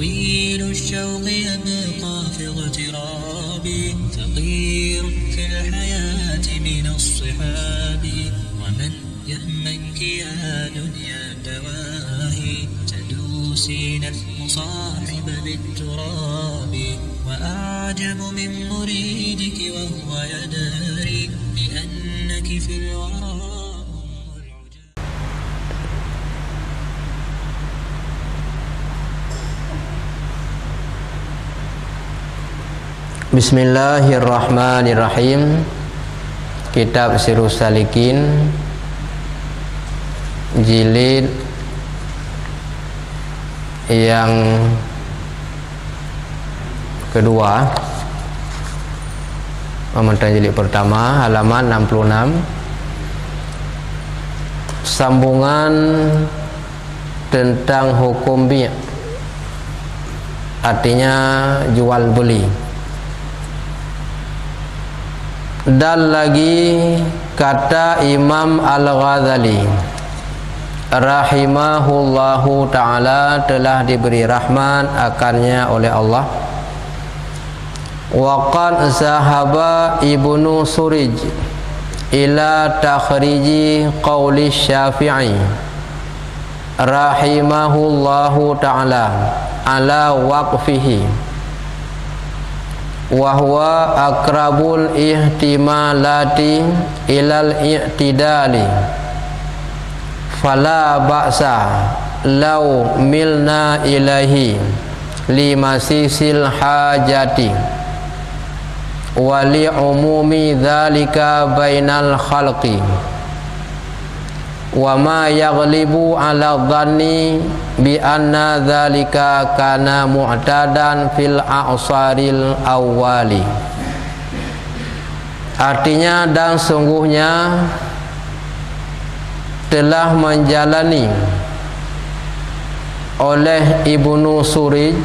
طويل الشوق يبقى في اغترابي، ثقيل في الحياة من الصحاب. ومن يهمك يا دنيا دواهي، تدوسين المصاحب بالتراب. وأعجب من مريدك وهو يدري بأنك في الورى أم العجاب. Bismillahirrahmanirrahim. Kitab Sirrus Salikin, jilid yang kedua, pementasan jilid pertama, halaman 66. Sambungan tentang hukum bi', artinya jual beli. Dan lagi kata Imam Al-Ghazali rahimahullahu ta'ala, telah diberi rahmat akannya oleh Allah. Wa qad zahaba Ibnu Surij ila takhriji qawli Syafi'i rahimahullahu ta'ala ala waqfihi, wa huwa aqrabul ihtimalati ilal i'tidali, fala ba'sa law milna ilahi limasisil hajati wa li umumi dzalika bainal khalqi wa ma yaghlibu ala dhanni bi anna dzalika kana mu'tadan fil a'saril awwali. Artinya, dan sungguhnya telah menjalani oleh Ibnu Surij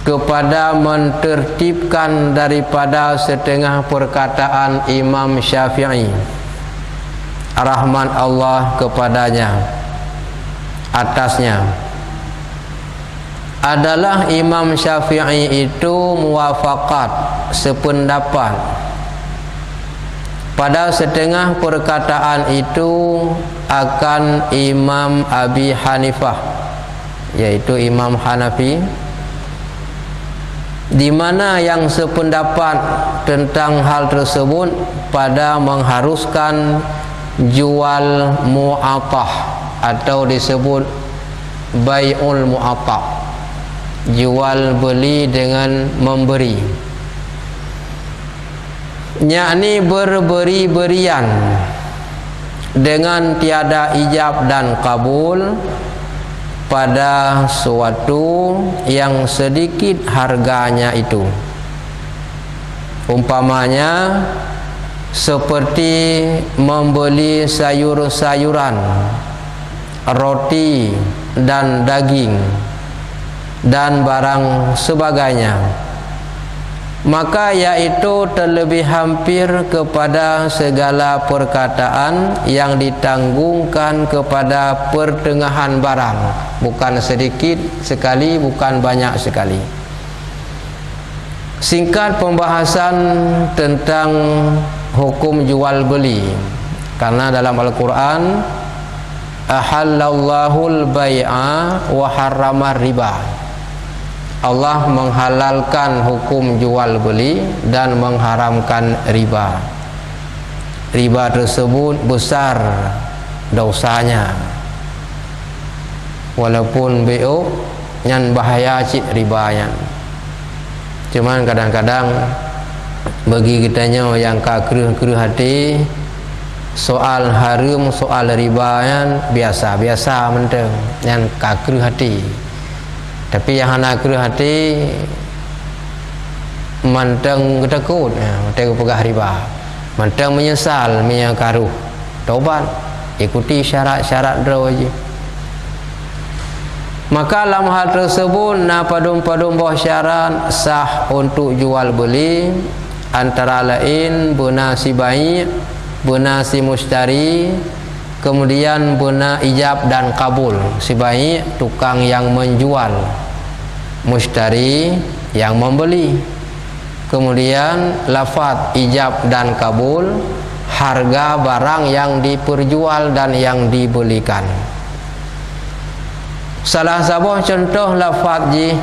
kepada mentertibkan daripada setengah perkataan Imam Syafi'i, rahmat Allah kepadanya, atasnya, adalah Imam Syafi'i itu muwafaqat, sependapat pada setengah perkataan itu akan Imam Abi Hanifah, yaitu Imam Hanafi, di mana yang sependapat tentang hal tersebut pada mengharuskan jual mu'atah, atau disebut bai'ul mu'atah, jual beli dengan memberi, yakni berberi-berian dengan tiada ijab dan kabul pada suatu yang sedikit harganya itu. Umpamanya seperti membeli sayur-sayuran, roti dan daging dan barang sebagainya, maka yaitu terlebih hampir kepada segala perkataan yang ditanggungkan kepada pertengahan barang, bukan sedikit sekali, bukan banyak sekali. Singkat pembahasan tentang hukum jual beli, karena dalam Al-Quran ahallallahul bai'a wa harramar riba, Allah menghalalkan hukum jual beli dan mengharamkan riba. Riba tersebut besar dosanya, walaupun BO yang bahaya cik ribanya. Cuman kadang-kadang bagi kitanya yang kakrih-krih hati, soal haram, soal riba yang biasa-biasa menteng, yang kakrih hati. Tapi yang anak kerih hati manteng ketakut, manteng pegah riba, manteng menyesal, menyakaruh, taubat, ikuti syarat-syarat draw aja. Maka dalam hal tersebut, na padum-padum bawah syarat sah untuk jual beli, antara lain bena si bai', bena si mustari, kemudian bena ijab dan kabul. Si bai' tukang yang menjual, mushtari yang membeli. Kemudian lafaz ijab dan kabul, harga barang yang diperjual dan yang dibelikan. Salah satu contoh lafaz ji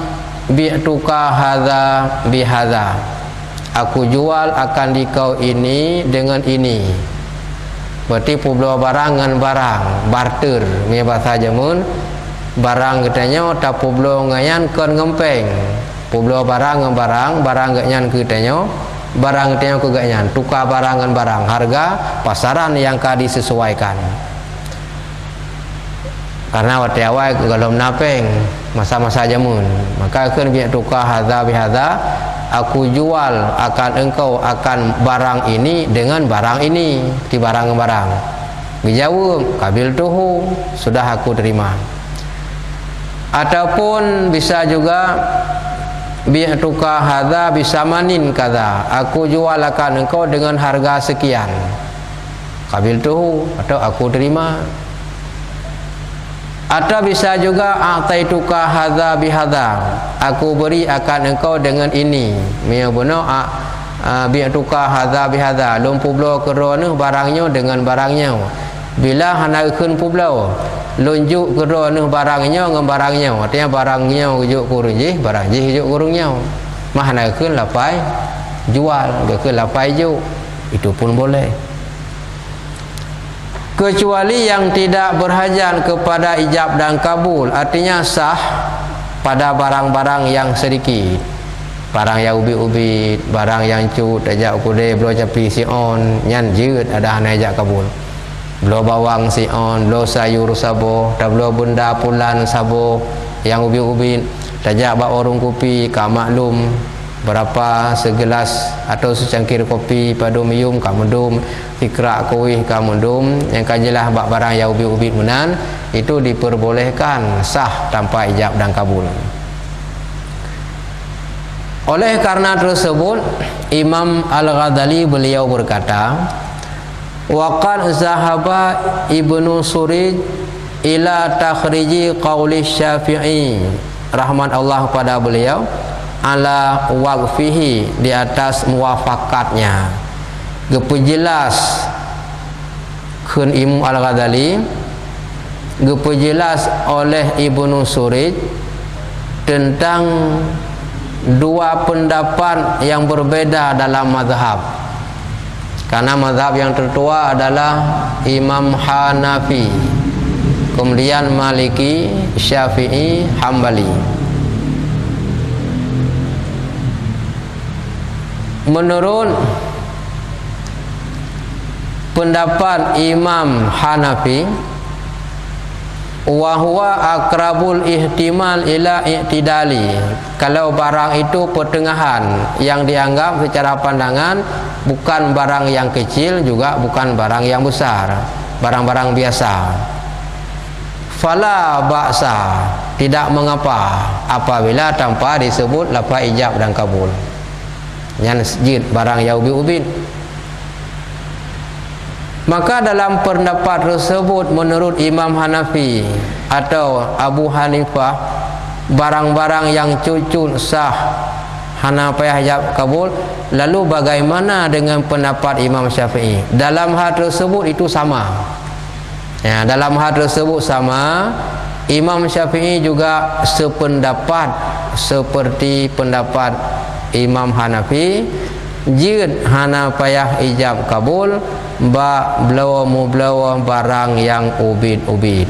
bi'tuka hadza bihadza, aku jual akan dikau ini dengan ini. Berarti publio barang dengan barang, barter me bahasa Jamun. Barang katanya tak publio ngayan kon ngempeng. Publio barang dengan barang, barang ganyan katanya, barang katanya ke ganyan, tukar barang dengan barang, harga pasaran yang ka disesuaikan. Karena waktu awal kalau napeng masa-masa Jamun, maka akan biar tukar hadza bihadza, aku jual akan engkau akan barang ini dengan barang ini, di barang barang. Dijawab kabil tuhu, sudah aku terima. Ataupun bisa juga biar tukar hadza bisamanin kadza, aku jual akan engkau dengan harga sekian. Kabil tuhu, atau aku terima. Atau bisa juga ataituka hadza bihadza, aku beri akan engkau dengan ini. Mia beno bi'tuka hadza bihadza, lum publo kerana barangnya dengan barangnya. Bila hana keun publo, lunjuk kerana barangnya dengan barangnya. Artinya barangnya ujuk kurung je, barang je ujuk kurungnya. Mah hana keun lapai jual, keun lapai ju. Itu pun boleh. Kecuali yang tidak berhajat kepada ijab dan kabul, artinya sah pada barang-barang yang sedikit, barang yang ubit-ubit, barang yang cut ajak kude belo capi si on nyan jeut ada hana ajak kabul, belo bawang si on, belo sayur sabo, tak belo benda pulan sabo yang ubit-ubit, tajak bak warung kopi ka maklum berapa segelas atau secangkir kopi pada mium kamudum tikrak kuih kamudum yang kajelah bak barang yang ubit-ubit menan, itu diperbolehkan sah tanpa ijab dan kabul. Oleh karena tersebut Imam Al-Ghazali beliau berkata, waqad zahaba Ibnu Surij ila takhriji qauli Syafi'i, rahmat Allah pada beliau, ala waqfihi, di atas muwafakatnya. Gepejelas kun Imam Al-Ghazali, gepejelas oleh Ibnu Surij tentang dua pendapat yang berbeda dalam mazhab. Karena mazhab yang tertua adalah Imam Hanafi, kemudian Maliki, Syafi'i, Hambali. Menurut pendapat Imam Hanafi, wa huwa aqrabul ihtimal ila i'tidali, kalau barang itu pertengahan, yang dianggap secara pandangan bukan barang yang kecil juga bukan barang yang besar, barang-barang biasa, fala ba'sa, tidak mengapa apabila tanpa disebut lafaz ijab dan kabul. Yang jid barang yang ubit-ubit. Maka dalam pendapat tersebut menurut Imam Hanafi atau Abu Hanifah, barang-barang yang cucut sah hana payah ijab kabul. Lalu bagaimana dengan pendapat Imam Syafi'i? Dalam hal tersebut itu sama. Ya, dalam hal tersebut sama. Imam Syafi'i juga sependapat seperti pendapat Imam Hanafi, jid hana payah ijab kabul ba belawa barang yang ubit-ubit.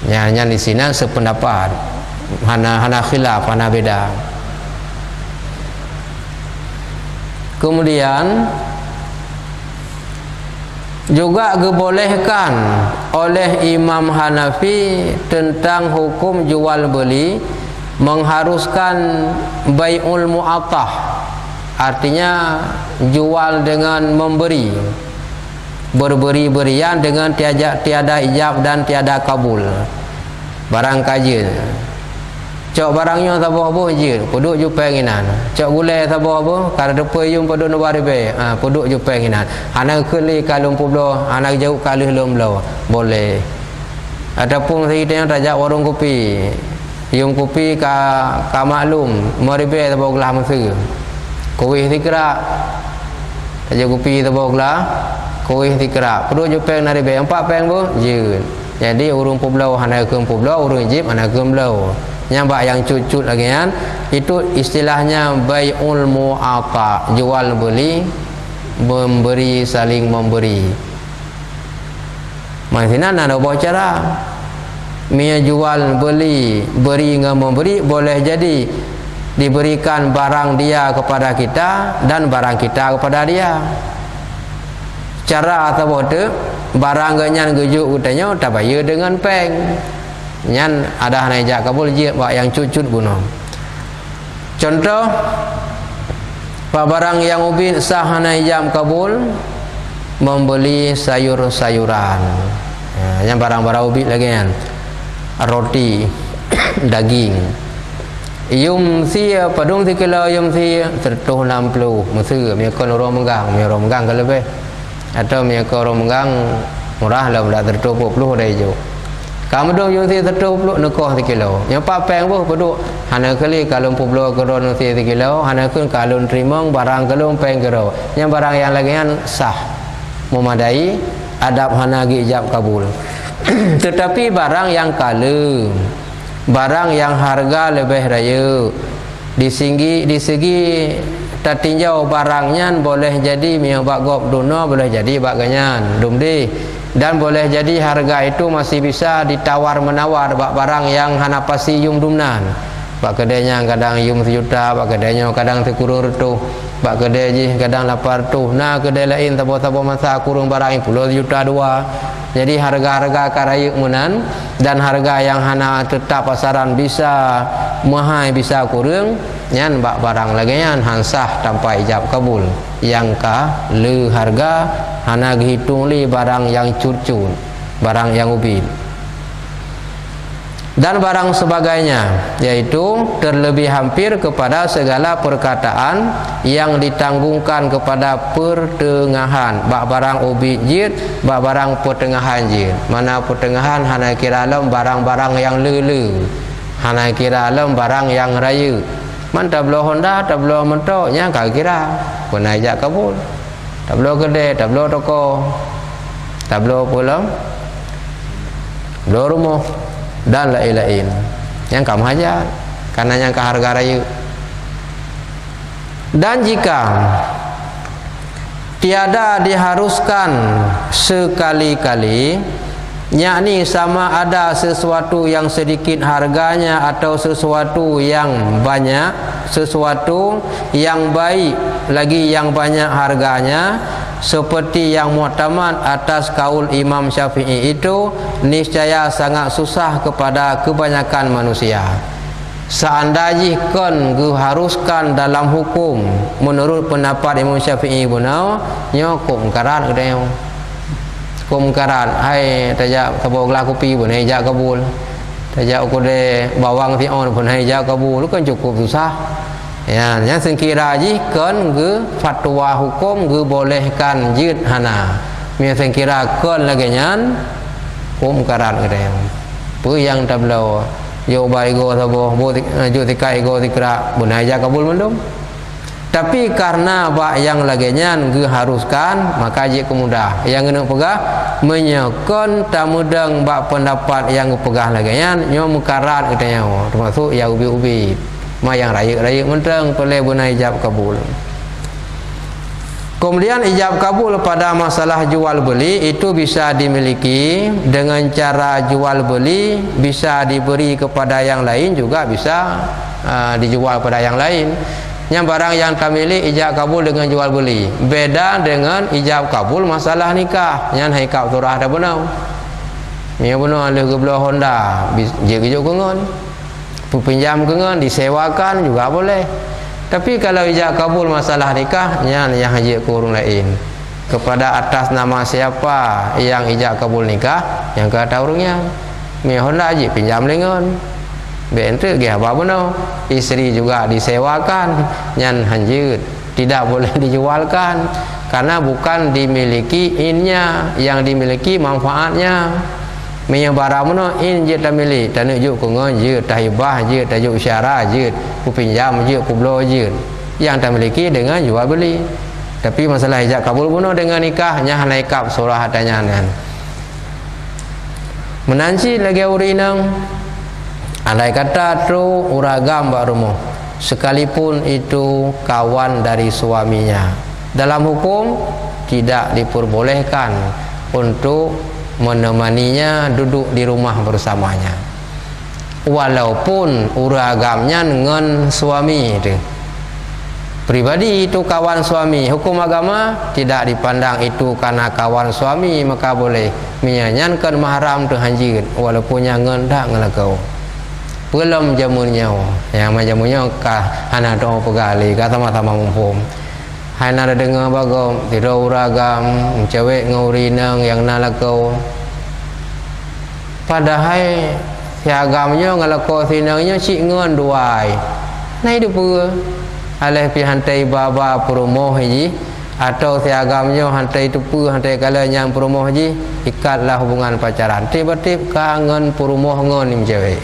Ya, yang di sini sependapat, hana khilaf, hana beda. Kemudian juga dibolehkan oleh Imam Hanafi tentang hukum jual beli mengharuskan bai'ul mu'attah, artinya jual dengan memberi, berberi-berian dengan tiada ijab dan tiada kabul. Barang kajian cok barangnya tabuh buh je puduk ju penginan, cok gulai tabuh buh kada depa yum padu no bari be puduk ju penginan, ana keli kalung publo ana jauh kalih lom lo boleh. Ataupun kita yang tajak warung kopi Yung kopi ka maklum meribe tabo gelah mesir. Kuih tikra. Aja kopi tabo gelah kuih tikra. Perlu je peng nari be 4 peng bu jeun. Jadi urung pulau hana keum pulau urung Egypt hana keum pulau. Nyambak yang cucut lagi kan. Itu istilahnya bai'ul mu'aqa, jual beli, memberi saling memberi. Maksudnya ada buat cara. Mia jual beli, beri dengan memberi boleh jadi diberikan barang dia kepada kita dan barang kita kepada dia. Cara atau bodoh barang ganyan gejuk utanya tak bayar dengan peng. Nyan ada naik kabul je buat yang cucut guna. Contoh barang yang ubin sah naik kabul membeli sayur-sayuran. Yang barang-barang ubin lagi kan. Roti, daging. Yum sia padung 3 kilo yum sia 160 mesir mi kon orang menggang ke lebih atau mi kon orang menggang murah lah dah 120 dah hijau. Kamu dong yum sia 120 nekoh 3 kilo. Yang papeng pun peduk hana kali kalau 40 kilo sia 3 kilo hana kun kalau terima barang kalau peng kilo. Yang barang yang lagian sah memadai adab hana gi ijab kabul. Tetapi barang yang kala, barang yang harga lebih raya, di segi tertinjau barangnya boleh jadi miang bak gop duno, boleh jadi bak ganyan dumdi, dan boleh jadi harga itu masih bisa ditawar menawar bak barang yang hana pasti yung dumnan. Bak kedainya kadang yung 1 juta, bak kedainya kadang terkurung retuh, bak kedai je kadang 800. Nah kedai lain tabo-tabo masa kurung barang 10 juta 2. Jadi harga-harga karayuk munan dan harga yang hana tetap pasaran bisa mahal bisa kurang nyan bak barang lagi nyan hansah tanpa ijab kabul. Yang ka le harga hana dihitung li barang yang curcut, barang yang ubin. Dan barang sebagainya, yaitu terlebih hampir kepada segala perkataan yang ditanggungkan kepada pertengahan. Bak barang ubi jid, bak barang pertengahan jid. Mana pertengahan hana kira alam barang-barang yang lele, hana kira alam barang yang raya. Man tablo Honda, tablo mentok, nya kau kira pun ajak kabul. Tablo kedai, tablo toko, tablo pulang, tablo rumah dan lain-lain yang kamu hajat karena yang ke harga raya. Dan jika tiada diharuskan sekali-kali, yakni sama ada sesuatu yang sedikit harganya atau sesuatu yang banyak, sesuatu yang baik lagi yang banyak harganya, seperti yang muhtamad atas kaul Imam Syafi'i itu niscaya sangat susah kepada kebanyakan manusia. Seandainya kon diharuskan dalam hukum menurut pendapat Imam Syafi'i bunau nyokum karat kedai kum karat hai tajak tabo gelah kopi pun hai jak kabul, tajak ukode bawang tion pun hai jak kabul kan cukup susah. Ya, yang sengkira ji kan ge fatwa hukum ge bolehkan jid hana. Mia sengkira kan lagi nyan kum karat kedai. Pu yang tablau yo bai go sabo bo ju tikai go tikra bunai jak kabul mendum. Tapi karena bak yang lagi nyan ge haruskan maka ji kemudah. Yang kena pegah menyekon tamudang bak pendapat yang pegah lagi nyan nyo mukarat kedai termasuk ya ubi-ubi. Mayang raya-raya menteng boleh guna ijab kabul. Kemudian ijab kabul pada masalah jual beli itu bisa dimiliki dengan cara jual beli, bisa diberi kepada yang lain, juga bisa dijual pada yang lain. Yang barang yang kami ijab kabul dengan jual beli beda dengan ijab kabul masalah nikah. Yang haikau surah ada benau. Ni benau alih geblah Honda, dia kejuk kengon. Pinjam kengan disewakan juga boleh. Tapi kalau ijab kabul masalah nikah yang haji kurung lain kepada atas nama siapa yang ijab kabul nikah yang kata urungnya mi Honda haji pinjam lengan bentuk ge apa benar istri juga disewakan yang haji tidak boleh dijualkan karena bukan dimiliki innya, yang dimiliki manfaatnya. Mia barang mana in je ta milik, ta nak juk kungon je, ta hibah je, ta juk syarah je, ku pinjam je, ku belo je. Yang ta miliki dengan jual beli. Tapi masalah ijab kabul pun dengan nikah nya hanaikap surah hatanya kan. Menanci lagi urinang andai kata tu uragam bak rumah sekalipun itu kawan dari suaminya, dalam hukum tidak diperbolehkan untuk menemaninya duduk di rumah bersamanya walaupun uragamnya dengan suami itu pribadi, itu kawan suami. Hukum agama tidak dipandang itu karena kawan suami maka boleh menyanyankan mahram tu hanjir walaupun nyangan tak ngelakau belum jamunya yang jamunya kah hana doa pegali kata sama-sama mumpung hana ada dengar bagom tidak uragam cewek ngaurinang yang nalakau padahal si agamnya ngalakau sinangnya cik ngan duai nah itu pun alih pi hantai baba perumoh ji atau si agamnya hantai tupu hantai kala yang perumoh ji ikatlah hubungan pacaran tiba-tiba kangen perumoh ngon ni cewek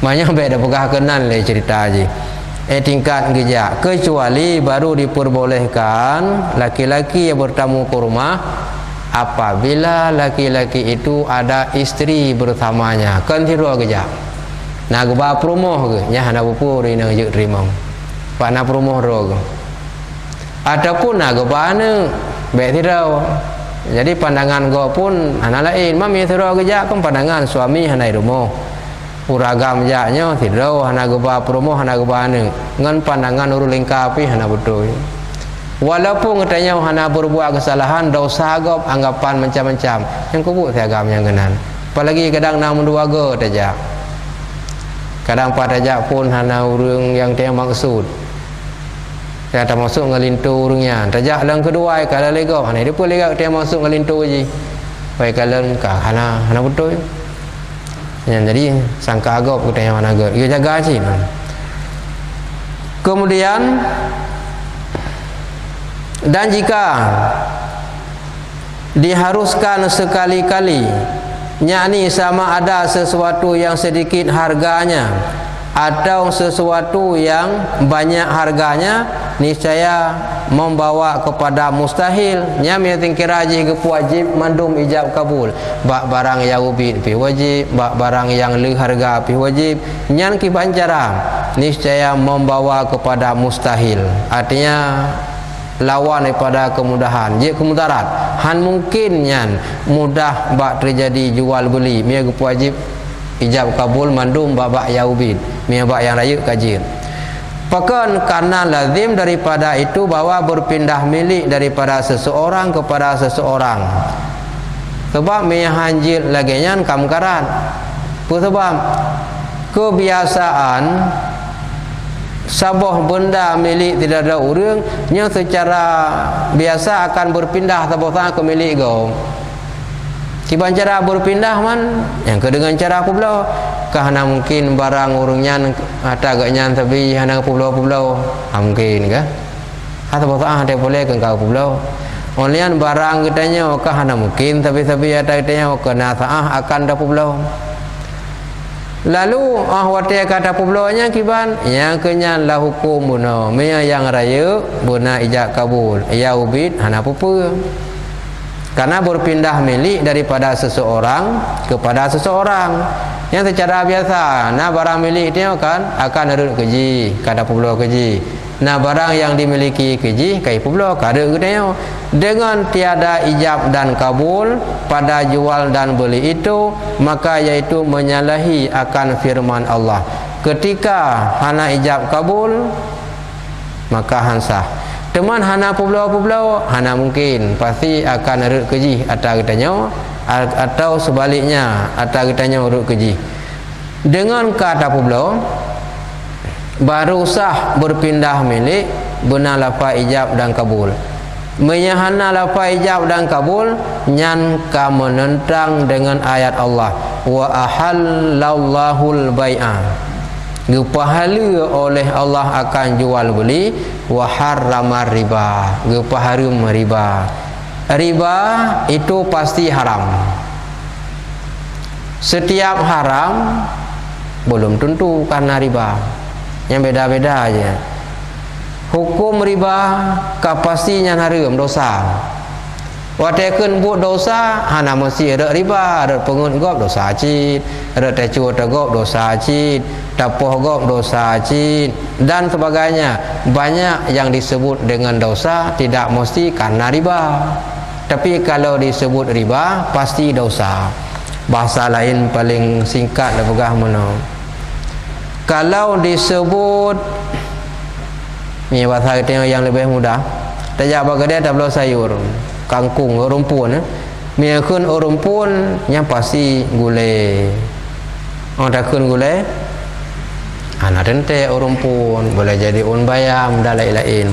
banyak beda pegah kenan le cerita ji tingkat geja kecuali baru diperbolehkan laki-laki yang bertamu ke rumah apabila laki-laki itu ada istri bersamanya kan tiru geja nak ba promoh ke nya hana bupu ri nang je rimong pak na promoh ro ataupun nak ba ne be tirau jadi pandangan go pun hana lain mami tirau geja kan pandangan suami hana rumah uragam jaknya tirau hana ba promoh hana ba ne ngan pandangan uru lingkapi hana betul walaupun katanya hana berbuat kesalahan dosa gop anggapan macam-macam yang kubuk agam yang kenan apalagi kadang nak mendua go tajak kadang pada jak pun hana urang yang dia maksud dia tak masuk ngelintu urangnya tajak lang kedua kalau lego hana dia pun lega dia masuk ngelintu je baik kalau ka hana betul yang jadi sangka agop kita yang mana agop dia jaga sih kemudian dan jika diharuskan sekali-kali yakni sama ada sesuatu yang sedikit harganya atau sesuatu yang banyak harganya niscaya membawa kepada mustahil nya meting kiraji ke wajib mandum ijab kabul bak barang yang ubid pi wajib bak barang yang le harga pi wajib nyan ki bancara niscaya membawa kepada mustahil artinya lawan daripada kemudahan je kemudarat han mungkin nyan mudah bak terjadi jual beli mia wajib ijab kabul mandum bak yaubid mia bak yang raya kaji pakan karena lazim daripada itu bahwa berpindah milik daripada seseorang kepada seseorang sebab mia hanjil lagi nyan kamkaran sebab kebiasaan sabah benda milik tidak ada orang yang secara biasa akan berpindah tabah ke milik kau tiba cara berpindah man yang ke dengan cara apa pula kahana mungkin barang orangnya agaknya tapi hana pulau-pulau mungkin ke atau bahasa ada boleh ke kau pulau onlian barang katanya kahana mungkin tapi ada katanya kena akan ada pulau lalu wate kata publaunya kiban yang kenyan lah hukum buno mia yang raya buna ijab kabul ya ubid hana pupu karena berpindah milik daripada seseorang kepada seseorang yang secara biasa nah barang milik dia kan akan ada keji kada pulau keji nah barang yang dimiliki keji kai pulau kada gedenya dengan tiada ijab dan kabul pada jual dan beli itu maka yaitu menyalahi akan firman Allah ketika hana ijab kabul maka hansah teman hana pulau hana mungkin pasti akan urut keji atau katanya atau sebaliknya atau katanya urut keji dengan kata pulau baru sah berpindah milik benar lafaz ijab dan kabul menyahana lafaz ijab dan kabul nyan ka menentang dengan ayat Allah wa ahallallahul bai'a gepahala oleh Allah akan jual beli wa harrama riba gepaharum riba riba itu pasti haram. Setiap haram belum tentu karena riba, yang beda-beda aja. Hukum riba pastinya haram, dosa. Watakan buat dosa, hana mesti ada riba, ada pengut gop dosa cit, ada tecu tegop dosa cit, tapoh gop dosa cit, dan sebagainya. Banyak yang disebut dengan dosa tidak mesti karena riba. Tapi kalau disebut riba pasti dosa. Bahasa lain paling singkat dan pegah mana. Kalau disebut ni bahasa kita yang lebih mudah, tajak bagada tak belau sayur, kangkung, rumpun, miakun rumpun yang pasti gulai. Orang takun gulai, anak tente rumpun boleh jadi bayam dan lain-lain.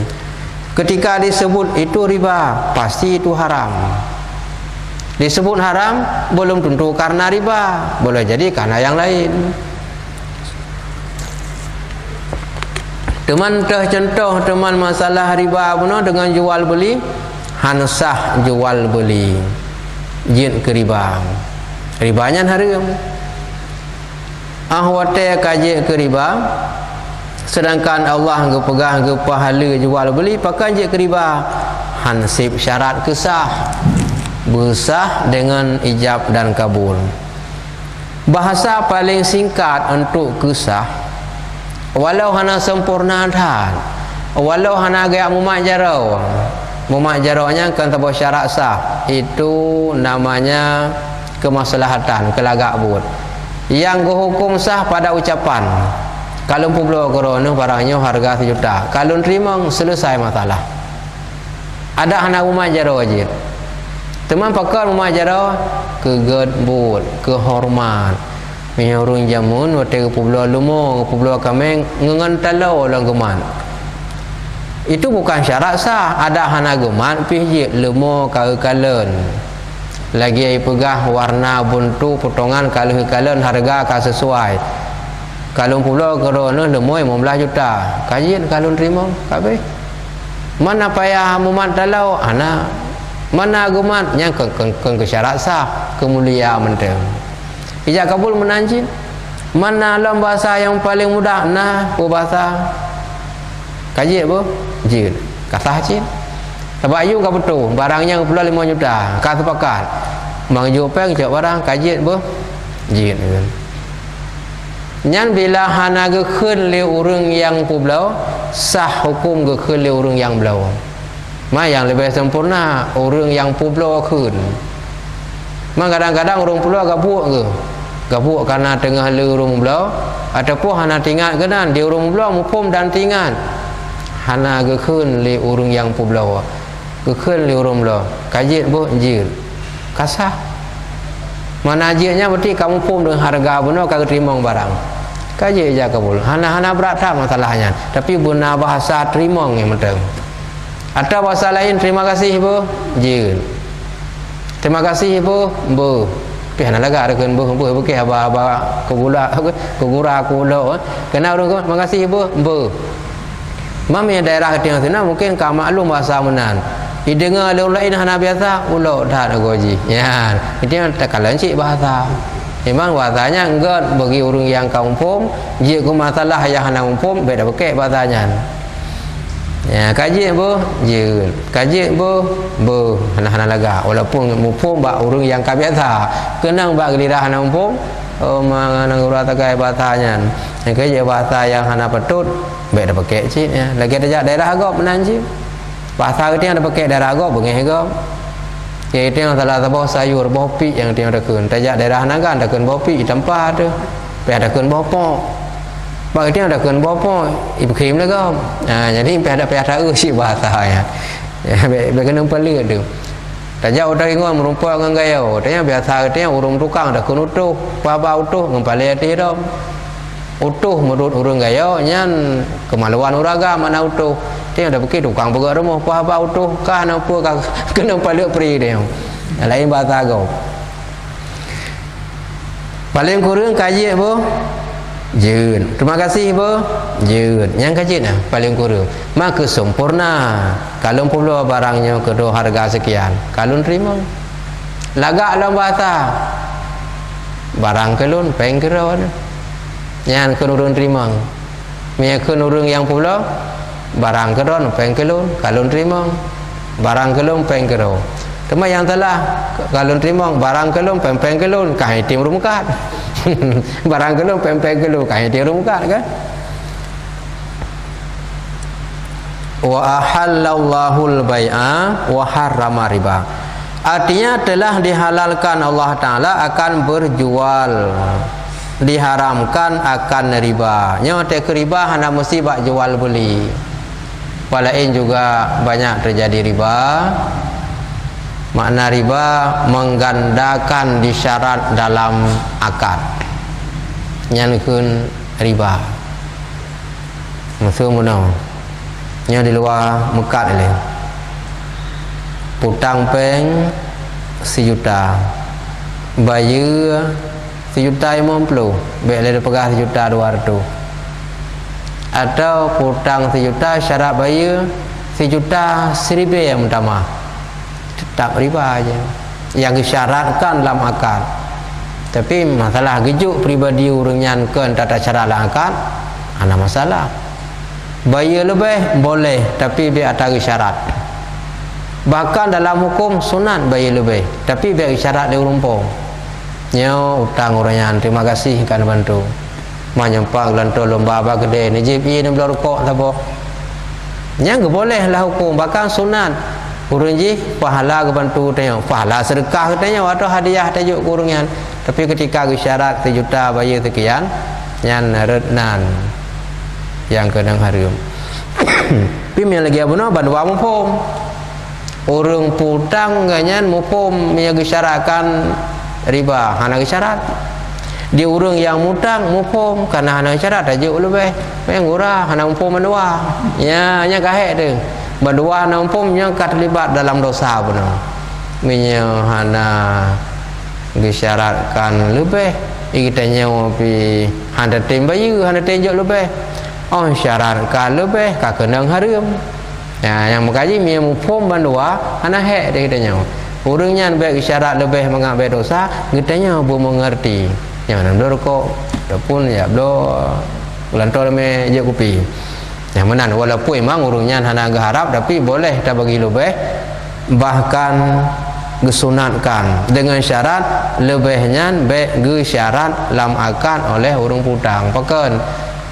Ketika disebut itu riba, pasti itu haram. Disebut haram belum tentu karena riba, boleh jadi karena yang lain. Teman contoh teman masalah riba benar dengan jual beli, hansah jual beli jin ke riba, ribanya haram. Ahwate kaji ke riba, sedangkan Allah pegang ke pahala jual beli pakai je ke riba, hansib syarat kesah, bersah dengan ijab dan kabul. Bahasa paling singkat untuk kesah, walau hana sempurna dah, walau hana gaya mumak jaraunya kan tabu syarat sah, itu namanya kemaslahatan, kelagak buat. Yang hukum sah pada ucapan. Kalau publik korona barangnya harga 1 juta, kalau terima selesai masalah. Ada anak mumak jarau aja. Teman pakar mumak jarau keget but, kehormat. Menyurung jamun waktu publik lumo, publik kami ngengan talau orang geman. Itu bukan syarat sah. Ada anak geman pijit lumo kalen. Lagi ai pegah warna buntu potongan kalau kalen harga ka sesuai. Kalau pula korona lemoi 15 juta. Kajian kalau terima kabeh. Mana payah mumat talau ana mana agumat yang ke syarat sah kemulia menteng. Ijak kabul menanjin. Mana dalam bahasa yang paling mudah nah bahasa kaji apa? Jin. Kasah cin. Sebab you ka betul barangnya pula 5 juta. Ka sepakat. Mang jupeng cak barang kaji apa? Jin. Nyan bila hana ge keun le urang yang pulau sah hukum ge keun le urang yang belau. Ma yang lebih sempurna urang yang pulau keun. Ma kadang-kadang urang pulau gabuk ke. Gabuk karena tengah le urang belau ataupun hana tinggal kenan di urang belau mupum dan tinggal. Hana ge keun le urang yang pulau. Ge keun le urang belau. Kajit bo jir. Kasah. Mana ajirnya berarti kamu pun dengan harga benar kau terima barang. Kaji aja kabul. Hana berat tak masalahnya. Tapi guna bahasa terima yang penting. Atau bahasa lain terima kasih bu, jil. Terima kasih bu, bu. Pihak nak agak ada bu, bu ke apa kegula kulo. Kena orang terima kasih bu, bu. Mami daerah yang sana mungkin kau maklum bahasa menan. Didengar oleh orang lain hana biasa ulo dah nak goji. Ya, itu yang tekalan cik bahasa. Memang bahasanya enggak bagi orang yang kampung, jika masalah yang hana kampung beda pakai bahasanya. Ya, kaji bu, je. Kaji bu, hana laga. Walaupun mumpung bak orang yang kabiasa, kenang bak gelirah hana mumpung, mana guru takai bahasanya. Yang kaji bahasa yang hana patut beda pakai cik. Ya, lagi ada daerah agak menanjim. Bahasa kita yang ada pakai daerah agak bengai agak. Ya itu yang salah satu sayur bopi yang dia ada kun. Tajak daerah naga ada kun bopi tempat tu. Pe ada kun bopok. Bagi dia ada kun bopok. Ibu krim lagi. Nah jadi pe ada si bahasanya. Ya be kena pelik tu. Tajak udah ingat merupa dengan gaya. Tanya biasa kita urung tukang ada kun utuh. Apa utuh ngempalai hati dom. Utuh menurut urung gaya nyan kemaluan uraga mana utuh. Dia ada pergi tukang pegang rumah apa utuh kah apa kah kena paling peri dia. Lain bahasa kau. Paling kurang kaji apa? Jun. Terima kasih bo. Jun. Yang kecil nah paling kurang. Maka sempurna. Kalau pula barangnya kedua harga sekian. Kalau terima. Lagak dalam bahasa. Barang kelun pengkero. Yang kenurun terima. Mia kenurun yang pula barang kedon pengkelun. Kalau terima. Barang kelun pengkero. Cuma yang telah kalau terima barang kelun pengkelun kahit tim rumkat. Barang kelun pengkelun kahit tim rumkat kan? Wa ahallallahu al-bai'a wa harrama riba. Artinya telah dihalalkan Allah Taala akan berjual, diharamkan akan riba. Nya te riba hanya mesti bak jual beli. Walain juga banyak terjadi riba. Makna riba menggandakan disyarat dalam akad. Nyankeun riba. Maksud mana? Nya di luar mekat ni. Putang peng 1 juta. Bayar 1 juta 50. Baik le pegah 1 juta 200. Atau putang 1 juta syarat bayar 1 juta 1000 yang utama. Tetap riba aja. Yang disyaratkan dalam akad. Tapi masalah gejuk pribadi orang nyankan tata cara dalam akad, ada masalah. Bayar lebih boleh tapi biar atas syarat. Bahkan dalam hukum sunat bayar lebih tapi biar syarat dia rumpung. Nyo utang orangnya terima kasih kan bantu. Menyempak lanto lomba apa gede ni JP ni belah rokok apa. Yang boleh lah hukum bahkan sunat. Urang ji pahala ke bantu tanya. Pahala sedekah katanya atau hadiah tajuk kurungan. Tapi ketika syarat 1 juta bayar sekian nyan rednan yang kadang harum. Pim yang lagi abuna bandwa mumpung. Orang putang ganyan mumpung yang syaratkan riba hana syarat. Dia orang yang mutang mumpung karena hana syarat tajuk lebih. Mengurah hana mumpung mandua. Ya nya kahek tu. Berdua nampumnya terlibat dalam dosa benar. Minyak hana disyaratkan lebih. Kita nyawa pi handa tim bayu, handa tenjok lebih. Oh syaratkan lebih, kakenang harum. Ya, yang mengkaji minyak mumpum berdua, hana hek dia kita nyawa. Orangnya baik syarat lebih mengambil dosa, kita nyawa belum mengerti. Yang mana dorok, ataupun ya belum lantor me je kopi. Yang mana walaupun memang urungnya hanya harap tapi boleh kita bagi lebih bahkan disunatkan dengan syarat lebihnya baik syarat lam akad oleh urung putang pakan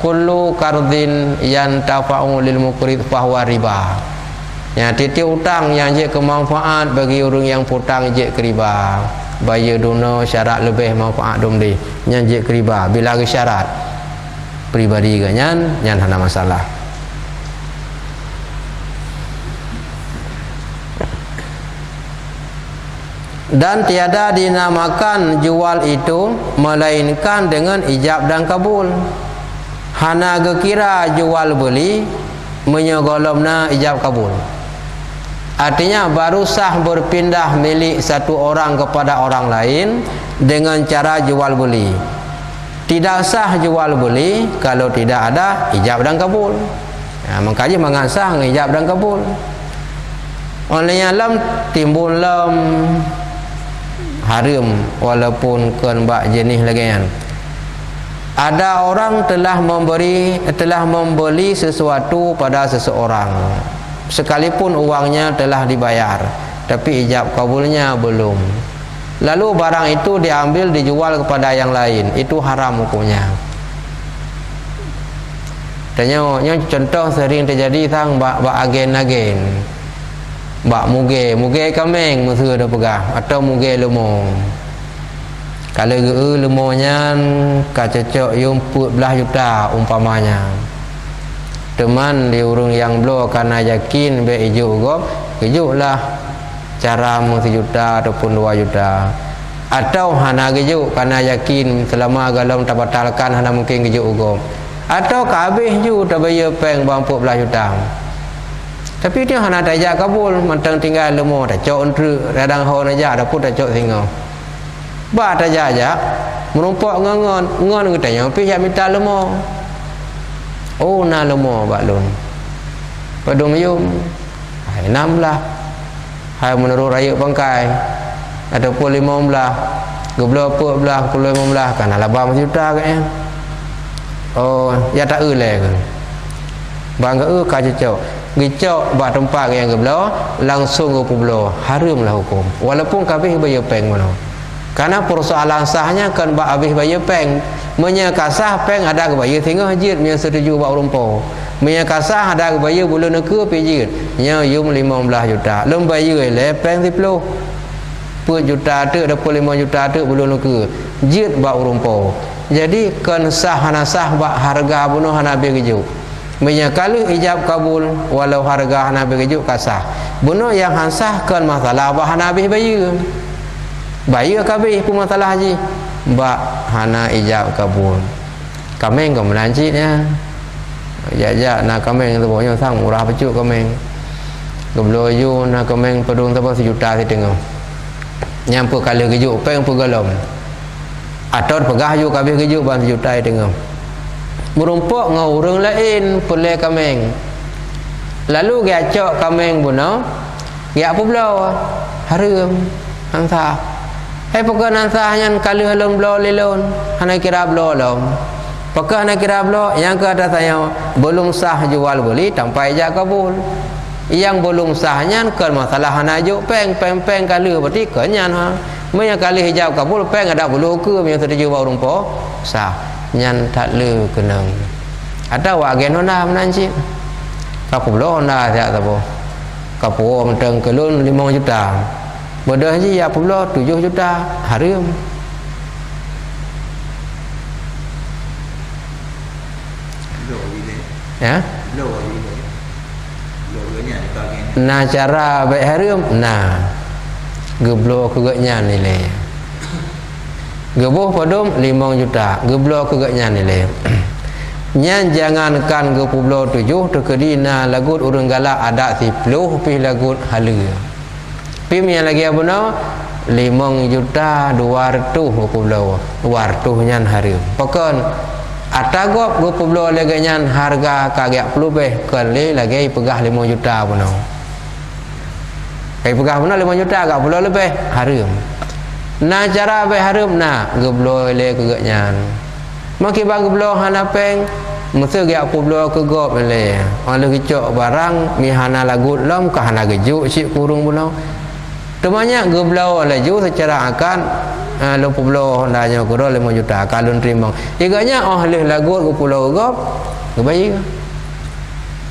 kullu qardin yantafa'u lil muqrid fahuwa riba. Ya titik utang yang je kemanfaat bagi urung yang putang je riba. Bayar duno syarat lebih manfaat dum di yang je riba bila syarat pribadi ganyan yang hana masalah. Dan tiada dinamakan jual itu melainkan dengan ijab dan kabul. Hana gekira jual beli menyogolomna ijab kabul. Artinya baru sah berpindah milik satu orang kepada orang lain dengan cara jual beli. Tidak sah jual beli kalau tidak ada ijab dan kabul. Ya, makanya mengasah ijab dan kabul. Olehnya lam timbul lam haram walaupun kenbak jenis lagi kan. Ada orang telah membeli sesuatu pada seseorang sekalipun uangnya telah dibayar tapi ijab kabulnya belum. Lalu barang itu diambil dijual kepada yang lain, itu haram hukumnya. Tanya contoh sering terjadi tang bak agen-agen. Bak muge kameng mesti ada pegah atau muge lemong. Kalau lemonya kacocok yung 14 juta umpamanya. Teman di urung yang blow karena yakin be ijuk gop, ijuklah cara 1 juta ataupun 2 juta. Atau hana ijuk karena yakin selama galau tak batalkan hana mungkin ijuk gop. Atau kabeh ju tak bayar peng 14 juta. Tapi dia hana tajak kabul mentang tinggal lemo tak cok entre radang ho najak dah pun tak cok singo. Ba tajak merompak ngon katanya pi ya minta lemo oh na lemo baklun padung yum hai 6 lah hai menurut raya pangkai ataupun 15 12 14 15 kan lah 30 juta kan oh ya tak le kan bang ka cocok gicok ba tempat yang geblo langsung ke publo haramlah hukum walaupun kabeh bayar peng mana karena persoalan sahnya kan ba habis bayar peng menyakasah peng ada ke bayar tengah hajit nya setuju ba rumpo menyakasah ada ke bayar bulan ke pijit nya yum 15 juta lem bayar le peng 10 juta tu 25 juta tu bulan ke jit ba rumpo jadi kan sah hana sah ba harga bunuh hana begitu menyakalu ijab kabul walau harga hana begitu kasah bunuh yang hansah kan masalah ba hana habis bayar kabeh pun masalah haji ba hana ijab kabul kameng ko melanjitnya ya nak kameng tu banyak sang murah pecuk kameng geblo yu nak kameng pedung tapa 1 juta si tengok nyampu kali kejuk peng pegalom atau pegah yu kabeh kejuk ban 1 juta tengok merumpok ngau urang lain pulai kameng lalu gacok kameng buno ya apa belau haram angsa pokok nansahnya kali halung belau lelon hana kira belau lom pokok hana kira belau yang ke atas saya belum sah jual beli tanpa ijab kabul yang belum sahnya kan masalah hana juk peng kali berarti kenyan ha menya kali hijab kabul peng ada bulu ke yang terjadi bau rumpo sah nyan tak le kenang ada wagen Honda menanci kapu belau Honda tak tahu kapu menteng kelun 5 juta bodoh haji ya pula 7 juta haram ya nah cara baik haram nah geblo kegaknya nilai gebuh padum 5 juta geblo kegaknya nilai nyan jangankan gepublo 7 terkedina lagut urang galak ada 10 pi lagut halu pim yang lagi apa no 5 juta 200 gepublo 200 nyan haram pokon atagop gepublo lagi nyan harga kagak perlu beh kali lagi pegah 5 juta apa no kai pegah mana 5 juta agak perlu lebih haram nah cara beh haram nah geblo le kegaknya maki bang geblo hana peng mesti gak publo kegop le ala kicok barang mi hana lagut lom ka hana gejuk sik kurung bulau temanya geblo laju secara akan lo publo hondanya kuro 5 juta kalun terima iganya oh leh lagut ke pulau gop kebayi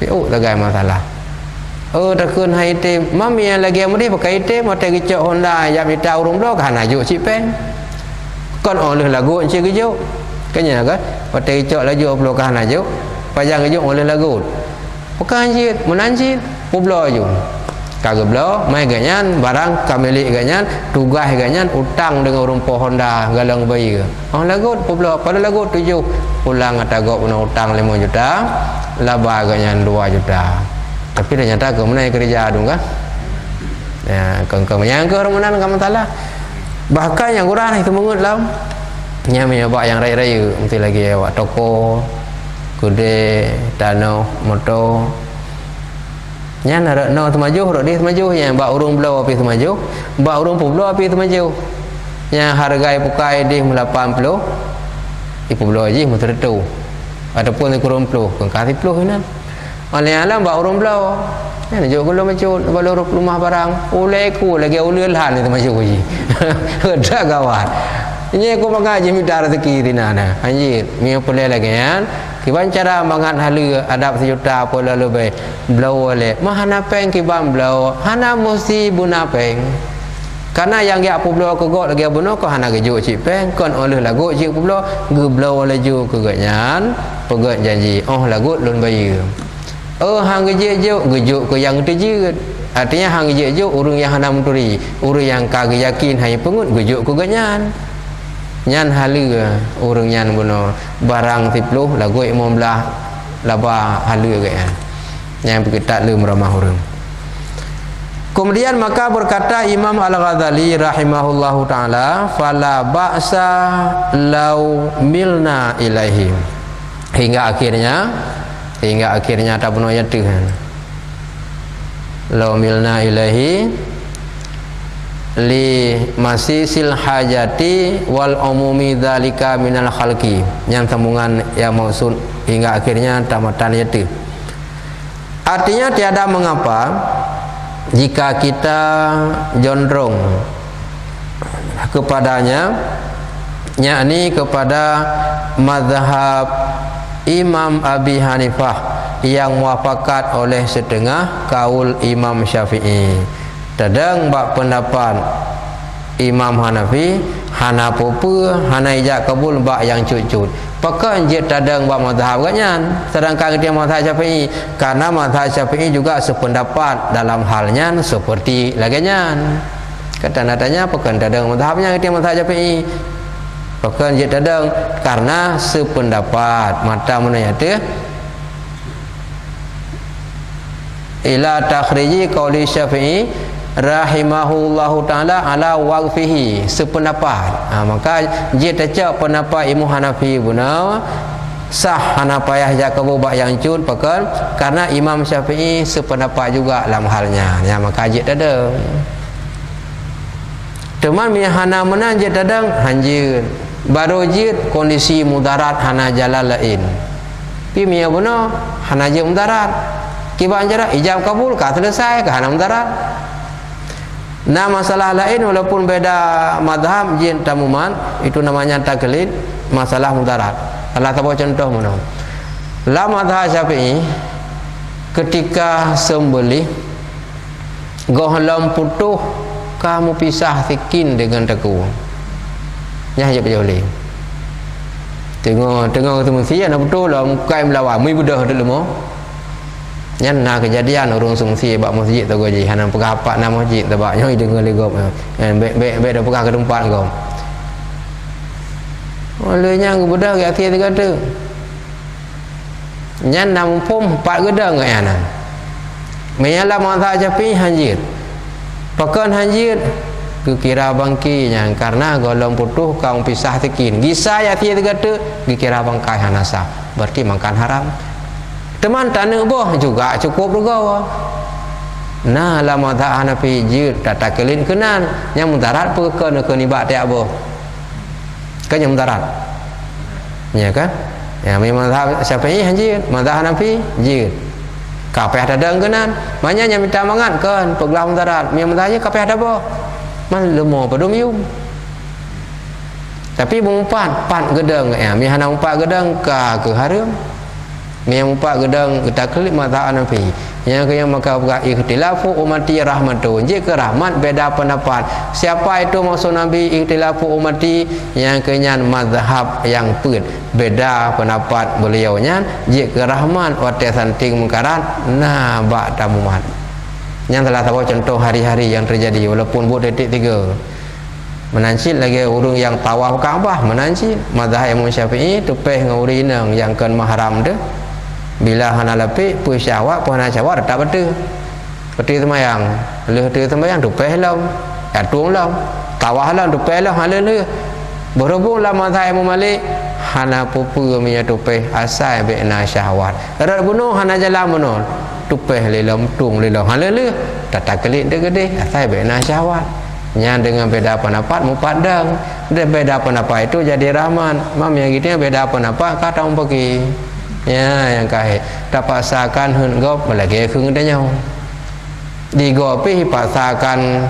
piu tagai masalah takun hai tim mami yang lagi amri pakai tim mata kicok Honda yang minta urung blok hana juk sik peng kon oleh lagu encik gejuk kanya kan mata kicok laju blok hana juk pajang gejuk oleh lagu bukan anjit menanjit publo ju kagak blo mai ganyan barang kamilik ganyan tugas ganyan utang dengan urung po Honda galang bayi lagu publo pada lagu 7 pulang atagok utang 5 juta laba ganyan 2 juta tapi ternyata kemudian kerja adung kan ya kengkeng yang ke rumunan kamu salah bahkan yang kurang itu mengut lam nyamnya bak yang raya-raya mesti lagi awak toko kude danau moto nya nak no temaju rok dia temaju yang bak urung belau api temaju bak urung publo api temaju yang harga pukai di 80 ipu belau aja mesti tu ataupun kurang 10 kengkasi 10 kan oleh alam ba urang belau ya jo gulo macut balur rumah barang ulai ku lagi ulil han itu masuk uji ada kawan ini aku mengaji minta rezeki dinana anjir mi pulai lagi kan kiban cara mangan halu adap 1 juta pula lebih belau oleh mahana peng kiban belau hana mesti buna peng karena yang dia publo kegok lagi buno ko hana gejuk cik peng kon oleh lagu cik publo geblau oleh ju keganyan pegat janji oh lagu lun bayi hang gejuk ke yang terjid artinya hang gejuk urang yang hana menturi urang yang kagak yakin hai pengut gejuk ke ganyan nyan halu urang nyan buno barang 10 lagu 15 laba halu ke yang begitu le meramah urang Kemudian maka berkata Imam Al-Ghazali rahimahullahu taala, fala ba'sa law milna ilaihi, hingga akhirnya tak benar ayat Tuhan, law milna ilaihi li masisil hajati wal umumi dzalika minal khalqi, yang sambungan yang maksud hingga akhirnya tamatan ayat. Artinya tiada mengapa jika kita condong kepadanya, yakni kepada mazhab Imam Abi Hanifah yang muafakat oleh setengah kaul Imam Syafi'i. Tadang bak pendapat Imam Hanafi, hana popa, hana ijak kabul bak yang cut-cut. Pakai je tadang bak mazhab kanyan. Sedangkan dia mazhab Syafi'i, karena mazhab Syafi'i juga sependapat dalam halnya seperti lagian. Kata nadanya pakai tadang mazhabnya dia mazhab Syafi'i. Pakai je tadang karena sependapat. Mata mana tu? Ila takhriji qauli Syafi'i rahimahullahu taala ala waqfihi, sependapat. Maka dia tercak pendapat Imam Hanafi guna sah Hanafiyah jakabu bak yang cud pakai karena Imam Syafi'i sependapat juga dalam halnya. Ya maka dia ada. Teman mi hana mana dia dadang hanjir. Baru jid kondisi mudarat hana jalan lain. Pi mi guna hana je mudarat. Kiba anjara ijab kabul ka selesai ka hana mudarat. Nah masalah lain walaupun beda mazhab jin tamuman itu namanya taklid, masalah mudarat. Kalau tahu contoh mana? La mazhab Syafi'i ketika sembelih gohlam putuh kamu pisah sikin dengan teku. Nyah je boleh. Tengok ketemu sia nak betul lah mukai melawan mui budah dak lemo. Nyan na kejadian urung sungsi bak masjid tu goji hanan pegapak nama masjid tu bak nyoi dengar legop kan be dah pegah ke tempat kau olehnya budak ke akhir dia kata nyan nam pom 4 gedang kat yana menyala mazhab Syafi'i hanjir pakan hanjir kekira bangkinya karena golong putuh kau pisah tekin gisa ya akhir dia kata kekira bangkai hanasa berarti makan haram. Teman tanah boh juga cukup juga. Nah, la mazhab Hanafi jid tata kelin kenan yang mudarat perkara ke nibat tak boh. Kan yang mudarat. Ya kan? Ya mazhab Syafi'i hanjir, mazhab Hanafi jid. Kapeh tadang kenan, banyak yang minta mangat kan pegelah mudarat. Mi mazhabnya kapeh ada boh. Man lemo padum yum. Tapi mengumpat 4 gedang ya, mi hana 4 gedang ka ke haram. Yang 4 gedang taklid mazhab Hanafi. Yang yang maka ikhtilafu ummati rahmatun. Jika rahmat beda pendapat. Siapa itu maksud Nabi ikhtilafu ummati? Yang kenyan mazhab yang beda pendapat beliaunya. Jika rahmat wate santing mungkarat. Nah bak tamumat. Yang telah tahu contoh hari-hari yang terjadi walaupun buat detik 3. Menancit lagi urung yang tawaf Kaabah menancit mazhab Imam Syafi'i tupeh dengan urinang yang kan mahram tu. Bila hana lapik pu syawak pu hana syawak tak betul. Betul sembahyang. Leh tu sembahyang tupeh lam. Atung lam. Tawah lam tupeh lam hala le. Berhubung la mazhab Imam Malik hana pupu minya tupeh asal bina syahwat. Rat bunuh hana jalan bunuh. Tupeh le lam tung le lam hala le. Tak kelik de gede asal bina syahwat. Nya dengan beda pendapat mupadang. Dia beda pendapat itu jadi rahman. Mam yang gitu beda pendapat kata orang pergi. Ya yang kahit dapat sakan hun gop lagi khung danyau di gopi pasakan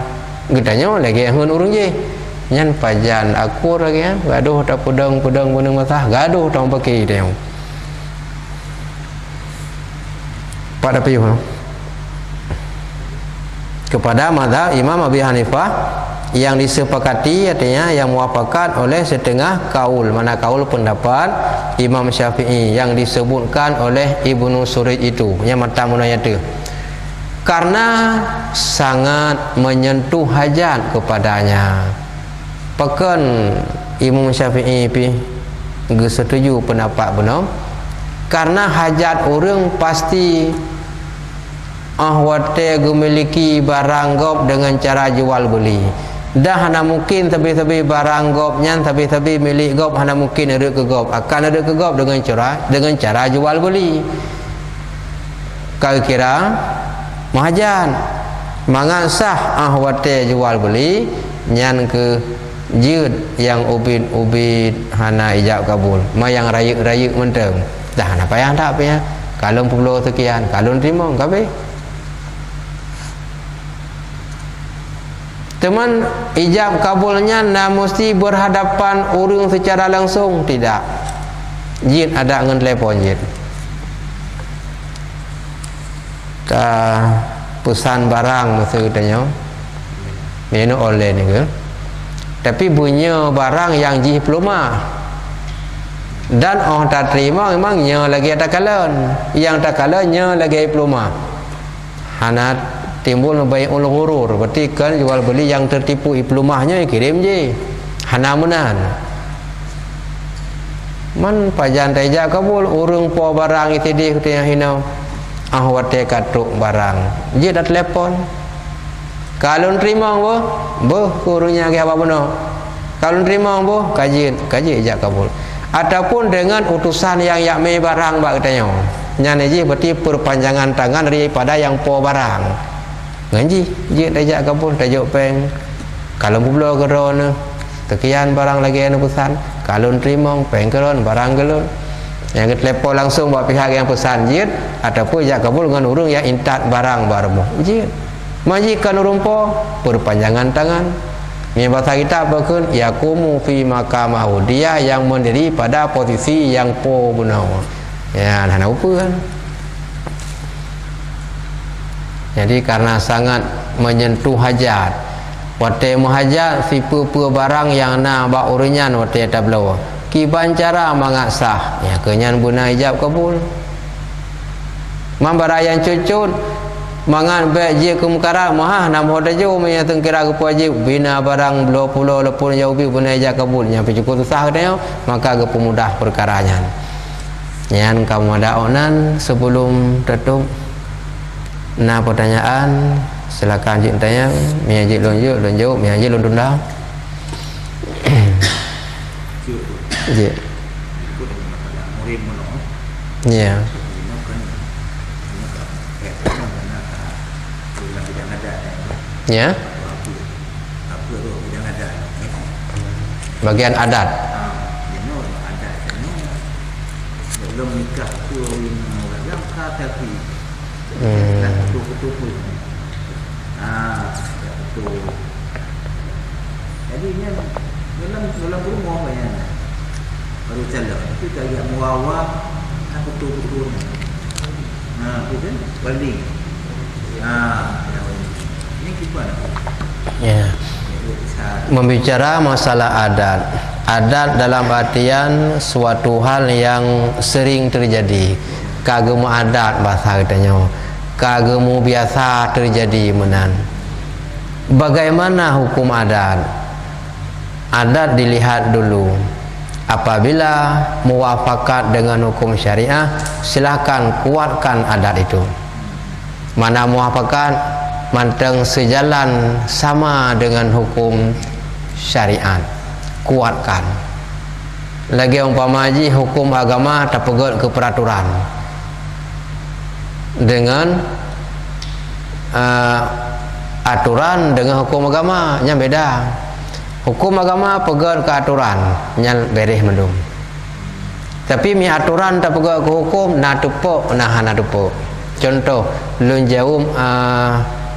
gedanyau lagi hun urung je nyan pajan aku lagi gaduh tak pudang bunung masah gaduh tong pakai dia pada piu kepada mazhab Imam Abi Hanifah yang disepakati artinya yang muafakat oleh setengah kaul, mana kaul pendapat Imam Syafi'i yang disebutkan oleh Ibnu Surij itu yang mata munayat itu karena sangat menyentuh hajat kepadanya. Pekan Imam Syafi'i pi setuju pendapat benar karena hajat orang pasti wate memiliki barang gop dengan cara jual beli. Dah hana mungkin tapi barang gopnya tapi milik gop hana mungkin ada ke gop, akan ada ke gop dengan cara jual beli. Kau kira mahajan mangan sah wate jual beli nyan ke jid yang ubin hana ijab kabul ma yang rayuk menteng dah hana payah tak payah kalau perlu sekian kalau terima kabeh. Teman ijab kabulnya na mesti berhadapan orang secara langsung, tidak. Jid ada dengan telefon jid. Ka pesan barang masa katanya. Ini online ke. Tapi punya barang yang jih peluma. Dan orang tak terima memangnya lagi tak kalan. Yang tak kalannya lagi peluma. Hanat timbul baik ulung urur, berarti kan jual beli yang tertipu iplumahnya kirim je hanamunan man pajan teja kabul urung po barang itu di yang hina wate katuk barang je dah telefon kalau terima boh urungnya ke apa benar kalau terima boh kaji ijab kabul ataupun dengan utusan yang yakme barang bak katanya nyane je berarti perpanjangan tangan daripada yang po barang ngaji je tajak kabul tajuk peng kalau bublo keron sekian barang lagi yang pesan kalau terima peng keron barang gelun yang telepon langsung buat pihak yang pesan je ataupun jak kabul dengan urung yang intat barang barmu je majikan urung po perpanjangan tangan ni bahasa kita bakun yakumu fi makamahu dia yang mendiri pada posisi yang po benar ya hana apa kan. Jadi karena sangat menyentuh hajat wate muhajat sipu barang yang na bak urinyan wate tablawa ki bancara mangat sah ya kenyan guna ijab kabul mambara yang cucut mangan baik je ke mukara mahah nam hoda jo menya tengkira ke wajib bina barang belo pulau lepun jauh bi guna ijab kabul nyampe cukup sah katanya maka ke pemudah perkaranya nyan kamu ada onan sebelum tutup. Nah pertanyaan silakan jik tanya mi jik lon jawab mi jik lon tunda jik ya ya bagian adat belum nikah tu yang kata betul. Jadi ini dalam rumah banyak baru jalan itu kayak muawah apa betul. Itu balik. Ini gimana? Ya. Membicara masalah adat. Adat dalam artian suatu hal yang sering terjadi. Kagemu adat bahasa katanya. Kagemu biasa terjadi menan. Bagaimana hukum adat? Adat dilihat dulu. Apabila muwafakat dengan hukum syariah, silakan kuatkan adat itu. Mana muwafakat manteng sejalan sama dengan hukum syariat, kuatkan. Lagi umpama haji hukum agama terpegat ke peraturan. Dengan aturan dengan hukum agama nya beda. Hukum agama pegat ke aturan nya bereh mendung. Tapi mi aturan tak pegat ke hukum na tepuk nah hana tepuk. Contoh lun jauh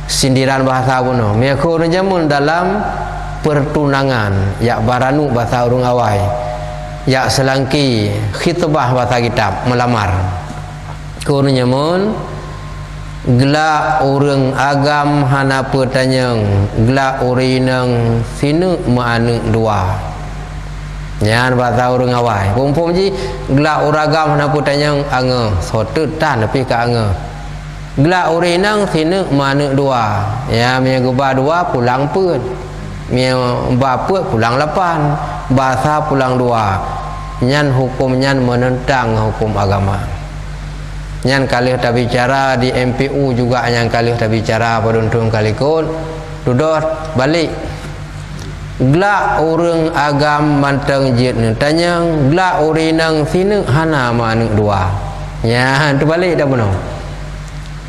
sindiran bahasa kuno. Mi aku jamun dalam pertunangan ya baranu bahasa urung awai. Ya selangki khitbah bahasa kitab melamar. Kuno nyamun gelak orang agam hana pertanyang gelak urinang sinu maanu dua nyan bahasa orang awai pumpum ji gelak uragam hana pertanyang ange sotut tan tapi ka ange gelak urinang sinu maanu dua ya mia geba dua pulang pun mia bapa pulang lapan bahasa pulang dua nyan hukum nyan menentang hukum agama. Nyan kalih tak bicara di MPU juga yang kalih tak bicara paduntung kalikun duduk balik gelak orang agam manteng jit ni tanya gelak urinang sini hana manuk dua ya tu balik dah benar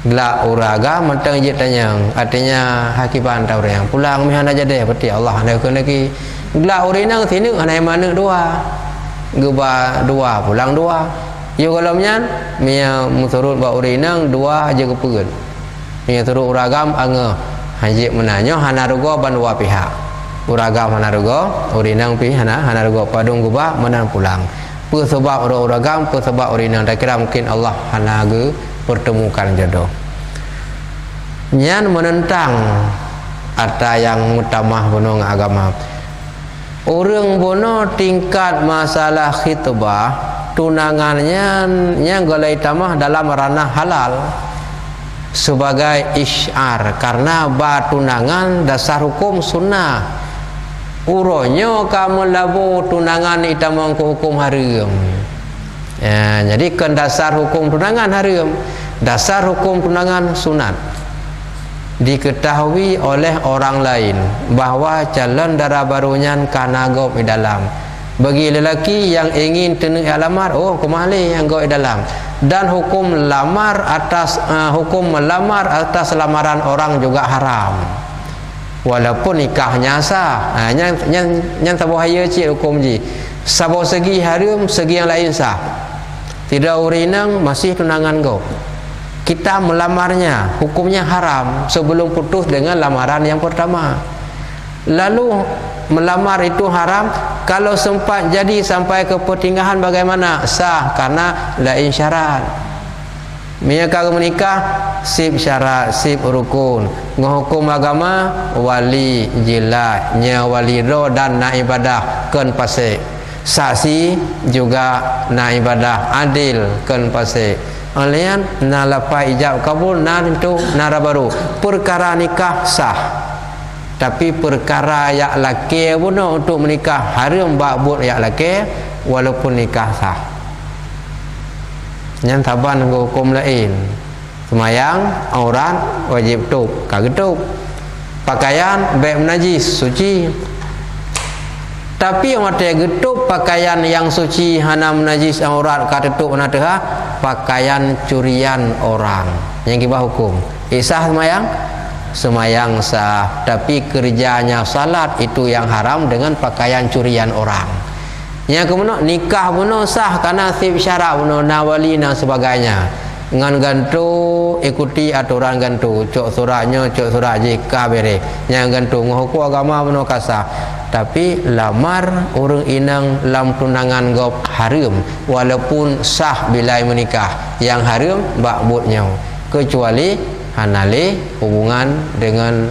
gelak orang agam manteng jit tanya artinya hakiban tahu yang pulang mihana jadi peti Allah anda kena ki gelak urinang sini hana manuk dua geba dua pulang dua yo kalau menyan mia musurut ba urinang dua aja kepeun mia turut uragam ange haji menanyo hana rugo ban dua pihak uragam hana rugo urinang pi hana rugo padung geba menan pulang pe sebab uragam pe sebab urinang tak kira mungkin Allah hana ge pertemukan jodoh nyan menentang ada yang utamah bono agama orang bono tingkat masalah khitbah tunangannya yang golai tamah dalam ranah halal sebagai isyar karena ba tunangan dasar hukum sunnah uronyo kamu labu tunangan itamang hukum haram ya, jadi kan dasar hukum tunangan haram dasar hukum tunangan sunat diketahui oleh orang lain bahwa calon darah barunya kanagop di dalam bagi lelaki yang ingin tenuk lamar oh kemali yang go di dalam dan hukum lamar atas hukum melamar atas lamaran orang juga haram walaupun nikahnya sah yang tabuhaya cik hukum ji sabo segi haram segi yang lain sah tidak urinang masih tunangan go kita melamarnya hukumnya haram sebelum putus dengan lamaran yang pertama lalu melamar itu haram kalau sempat jadi sampai ke pertinggahan bagaimana sah karena lain syarat mereka menikah sip syarat sip rukun menghukum agama wali jilat nya wali ro dan na ibadah ken pasik saksi juga na ibadah adil ken pasik alian na lapai ijab kabul na itu nara baru perkara nikah sah tapi perkara yak laki pun untuk menikah haram bak yak laki walaupun nikah sah yang taban hukum lain semayang aurat wajib tutup kagak tutup pakaian baik najis suci tapi yang ada getup pakaian yang suci hana najis aurat ka tutup nadaha pakaian curian orang yang kibah hukum isah semayang semayang sah tapi kerjanya salat itu yang haram dengan pakaian curian orang yang kemudian nikah pun sah karena sip syarat pun nawali dan sebagainya dengan gantu ikuti aturan gantu cok suratnya cok surat jika bere yang gantu hukum agama pun kasah tapi lamar orang inang lam tunangan gop haram walaupun sah bila menikah yang haram bakbutnya kecuali hanali hubungan dengan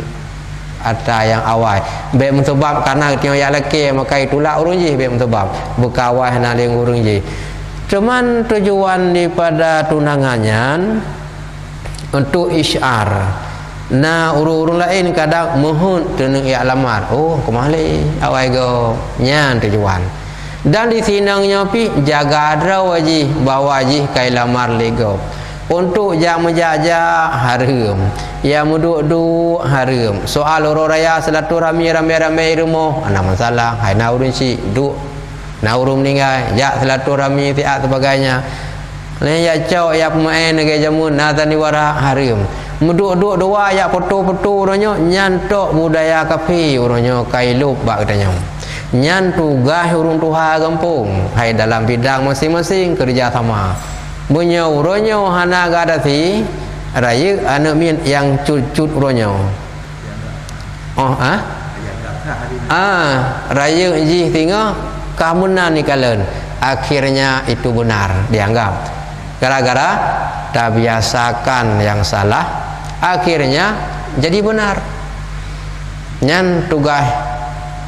ada yang awal baik mentebab karena tengok yang lelaki maka itulah urung je baik mentebab berkawah hanali urung je cuman tujuan daripada tunangannya untuk isyar nah urung-urung lain kadang mohon tenuk ya lamar oh kemali awal go nyan tujuan dan di sinangnya pi jaga ada wajib bawa wajib kai lamar lego untuk yang menjajah haram yang muduk-duk haram soal orang raya silaturahmi ramai-ramai rumah ada masalah hai na urun si duk na urun meninggal ya silaturahmi tiak sebagainya lain ya cau ya pemain negara jamun na tani wara haram muduk-duk dua ya foto-foto orangnya nyantok budaya kafe orangnya kailup bak katanya nyan tugas urung tuha kampung hai dalam bidang masing-masing kerja sama bunyo uronyo hana gadati raya anak min yang cut-cut uronyo oh raya ji tinggal kamunan ni kalen akhirnya itu benar dianggap gara-gara tak biasakan yang salah akhirnya jadi benar nyan tugas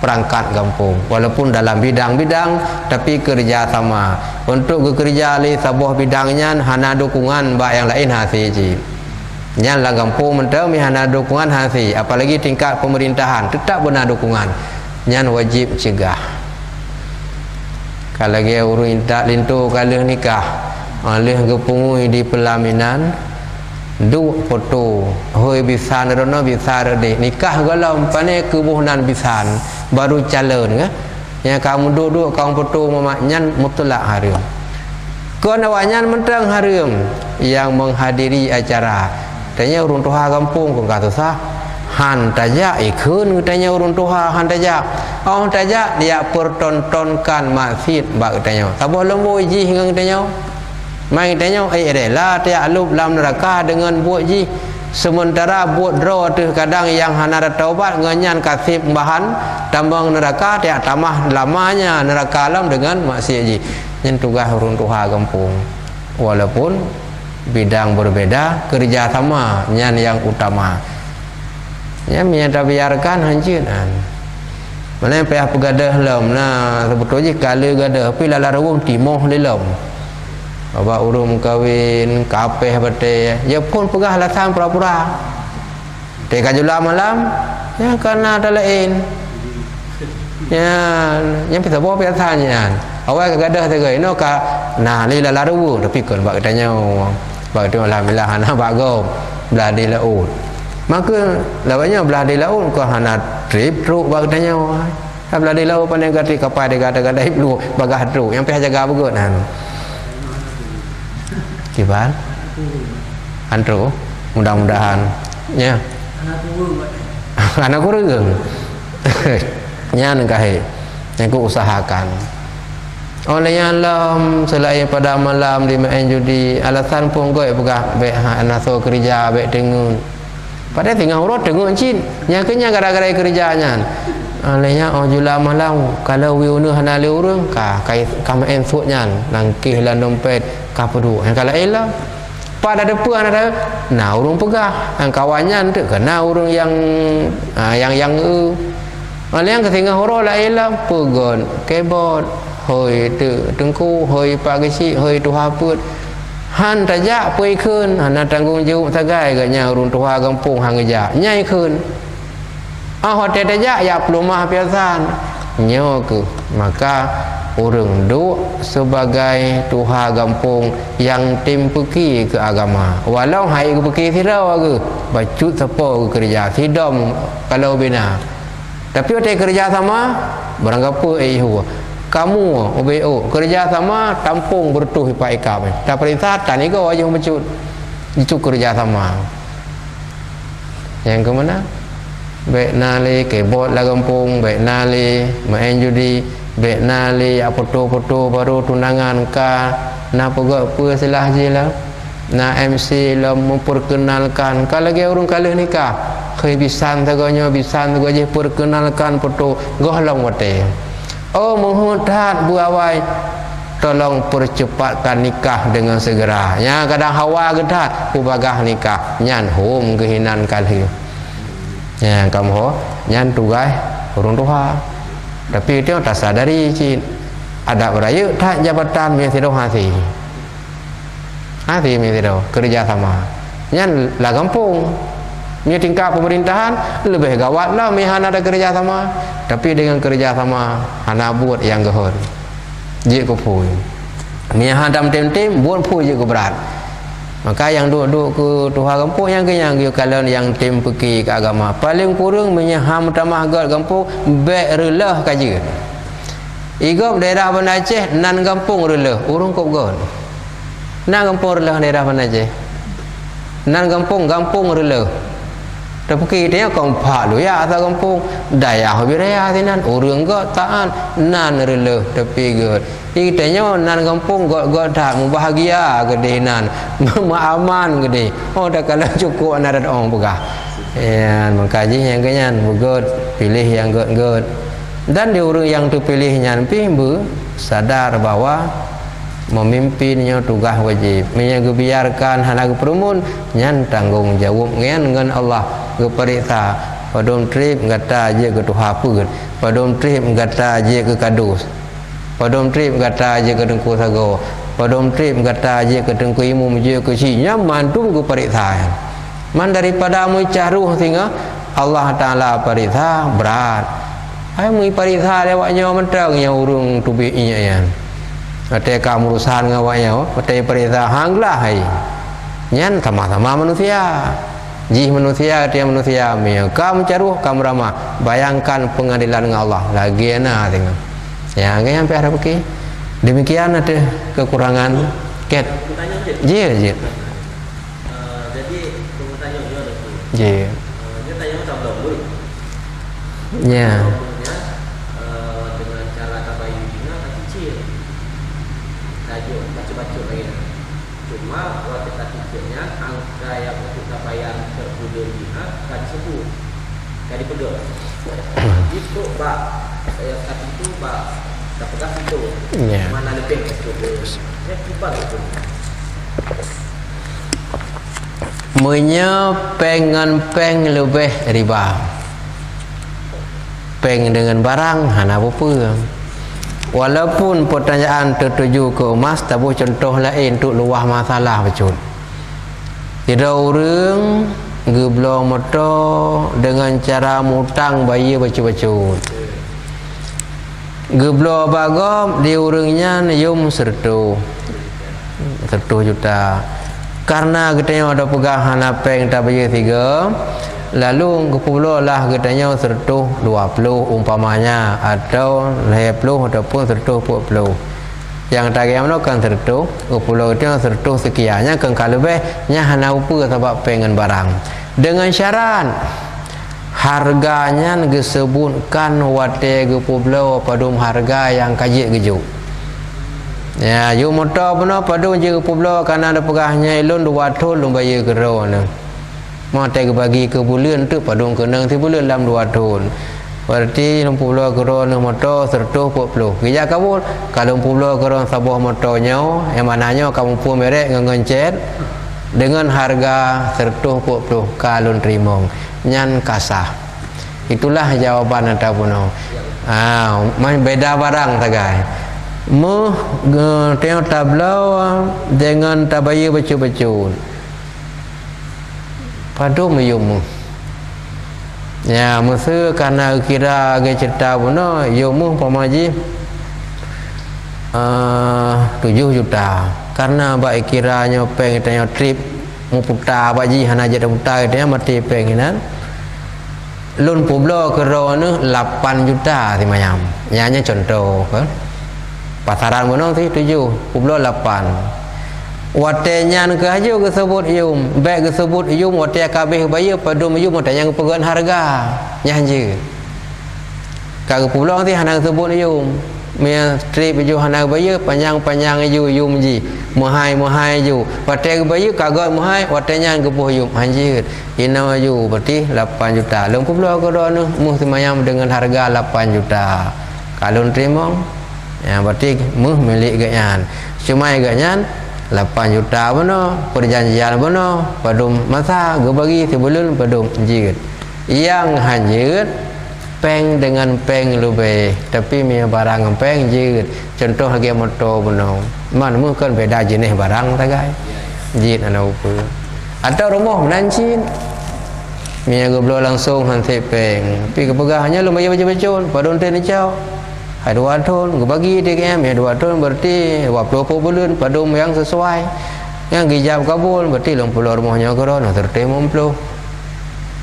perangkat kampung walaupun dalam bidang-bidang tapi kerja sama untuk bekerja li sebuah bidangnya hana dukungan bak yang lain hasil ji nyan lah kampung mentau mi hana dukungan hasil apalagi tingkat pemerintahan tetap benar dukungan nyan wajib cegah kalau dia urung intak lintu kalau nikah oleh gepungui di pelaminan duk foto hoi bisan rono bisar de nikah galam pane kebuhnan bisan baru calon kan yang kamu duduk kamu foto mamaknyan mutlak haram kon awanyan mentang haram yang menghadiri acara tanya urun tuha kampung kong kata sah han tajak ikun tanya urun tuha han tajak tajak dia pertontonkan masjid bak tanya sabah lembu ji hingga tanya mai tanya rela tiak lup dalam neraka dengan buat ji sementara buat draw tu kadang yang hana taubat nganyan kasih bahan tambang neraka tiak tamah lamanya neraka alam dengan maksiat ji yang tugas urun tuha kampung walaupun bidang berbeda kerja sama nyan yang utama nya menyata biarkan hancuran mana payah pegadah lam nah sebetulnya kala gadah tapi lala rawung timoh lelom bapa urung kahwin kapeh bete ya pun pegah lasan pura-pura teka jula malam ya karena ada lain ya yang bisa bawa biasanya awal gadah tegai no ka nah lila laru tapi kan bak tanya bak tu alhamdulillah anak bago belah di laut maka lawanya belah di laut ko hana trip truk bak tanya belah di laut pandai gati kapal de gada-gada iblu bagah truk yang pihak jaga begut nah kiban antro mudah-mudahan ya anak kurang nya nengkahe yang ku usahakan oleh alam selain pada malam di main judi alasan pun kau pegah be anaso kerja be dengun pada tinggal urut dengun cin nya kenya gara-gara kerjanya olehnya jula malam kalau wiunu hana le urang ka kai kam en sunya nangkih lan dompet ka pedu yang kalau elah pada depan ada nah urang pegah yang kawannya tu kena urang yang oleh yang ketinggal horo la elah pegon kebot hoi tu tengku hoi pagi hoi tuha put han tajak pui keun hana tanggung jawab sagai ganya urang tuha kampung hang ja nyai keun hotel tajak ya pelumah piasan nyo ke maka orang duk sebagai tuha kampung yang tim pergi ke agama walau hai ke pergi sirau ke bacut siapa ke kerja sidom kalau bina tapi hotel kerja sama barang apa kamu OBO kerja sama tampung bertuh ipak ikam tak perintah tak ni kau wajah bacut itu kerja sama yang ke mana baik nali kebot lah kampung baik nali main judi baik nali foto-foto baru tunangan ka na pegak apa selah je lah na MC lah memperkenalkan kalau lagi orang kalah nikah bisan taganya bisan taganya perkenalkan foto gohlong wate menghutat buawai tolong percepatkan nikah dengan segera ya kadang hawa gedat ubagah nikah nyan hum kehinan kalih ya kamu ho nyan tugai urung tuha tapi dia tak sadari cin ada beraya tak jabatan mesido hati mesido kerja sama nyan lah kampung ni tingkap pemerintahan lebih gawat lah mihan ada kerja sama tapi dengan kerja sama hana buat yang gehon je ko pui mihan dam tem-tem buat pui je ko berat maka yang duduk ke tuha kampung yang kenyang kalau yang tim pergi ke agama paling kurang menyaham tamah agak kampung baik relah kaji igop daerah Bandar Aceh nan kampung relah urung kop gon nan kampung relah daerah Bandar Aceh nan kampung relah tapi dia kompak lu ya asal kampung daya habiraya sinan urang go taan nan relah tapi god itanya nan kampung god tak bahagia gede nan aman gede dah kalau cukup nak ada orang pegah ya mengkaji yang kenyan bugot pilih yang god dan dia orang yang terpilihnya pimbu sadar bahwa memimpinnya tugas wajib menyebiarkan hana perumun nyan tanggung jawab dengan Allah keperiksa padom trip ngata je ke tuha put padom trip ngata je ke kadus padom trip ngata je ke dengku sago padom trip ngata je ke dengku imu je ke si nyaman tu ke periksa man daripada mu caruh sehingga Allah Taala periksa berat ai mu periksa lewatnya mentang yang urung tubi nya ya Ate kamu urusan ngawaknya, ate perintah hanglah hai. Nyan sama-sama manusia. Jih manusia, dia manusia. Kamu caruh, kamu ramah. Bayangkan pengadilan dengan Allah. Lagi enak tengok. Ya, yang sampai ada pergi. Demikian ada kekurangan. Ket. Jih. Jadi tanya juga tu. Jih. Dia tanya macam belum. Ya. Dengan cara tabayun juga kecil. Tajuk baca-baca lagi. Cuma waktu kecilnya angka yang kita bayar terpudul juga kan sebut. Jadi pedul. Itu Pak saya kata itu Pak tak pegang itu. Mana lebih itu. Ya kibar itu. Pengen lebih riba. Peng dengan barang hana apa. Walaupun pertanyaan tertuju ke emas, tapi contoh lain untuk luah masalah betul. Tidak orang geblo motor dengan cara mutang bayi betul-betul. Geblo bagom di orangnya yum sertu 1 juta. Karena katanya ada pegang hana peng tak bayar 3, lalu kepuluh lah katanya 120 umpamanya, atau 20 ataupun 140. Yang tak yang mana kan 120 itu 100 sekiannya kan kalau lebihnya hana upa sebab pengen barang. Dengan syarat harganya disebutkan wate 20 padum harga yang kajik gejuk. Ya, you motor pun padu je pula karena ada pegahnya elon 200 lum bayar kero ne. Mau tak bagi ke bulan tu padu kena 3 bulan dalam 200. Berarti 60 kero ne motor 140. Gija kabul kalau 60 kero sabah motornya yang mananya kamu pun merek ngencet dengan harga 140 kalau terima. Nyan kasah. Itulah jawaban anda pun. Beda barang tagai. Tengok tablau dengan tabaya betul-betul padu meyumu ya masa karena kira agak cerita pun yumu pemaji 7 juta karena baik kiranya peng tanya trip mu putar baji hana jadi putar dia mati penginan lun publo kero ne 8 juta timayam nyanya contoh kan pasaran mana sih 7 puluh 8 watenya ke aja ke sebut yum baik ke sebut yum wate kabeh bayar padum yum watenya pegan harga nyanje ka puluh sih hana sebut yum me trip ju hana bayar panjang yum ji mahai ju wate bayar kagak mahai watenya ke puh yum anjir ina ju berarti 8 juta lum puluh ke dono mu semayam dengan harga 8 juta kalau terima ya berarti milik ganyan cuma ganyan 8 juta benar perjanjian benar padum masa gue bagi sebelum padum jid yang hanyut peng dengan peng lebih tapi punya barang peng jid contoh lagi motor benar mana mungkin beda jenis barang tagai jid ada apa atau rumah menancin punya gue belum langsung nanti peng tapi kepegahnya lu bayar baca-baca padum ten cau ada 2 tahun, bagi dia kan, 2 tahun berarti 20 bulan padum yang sesuai. Yang dijawab kabul berarti 60 rumahnya korona terima 60.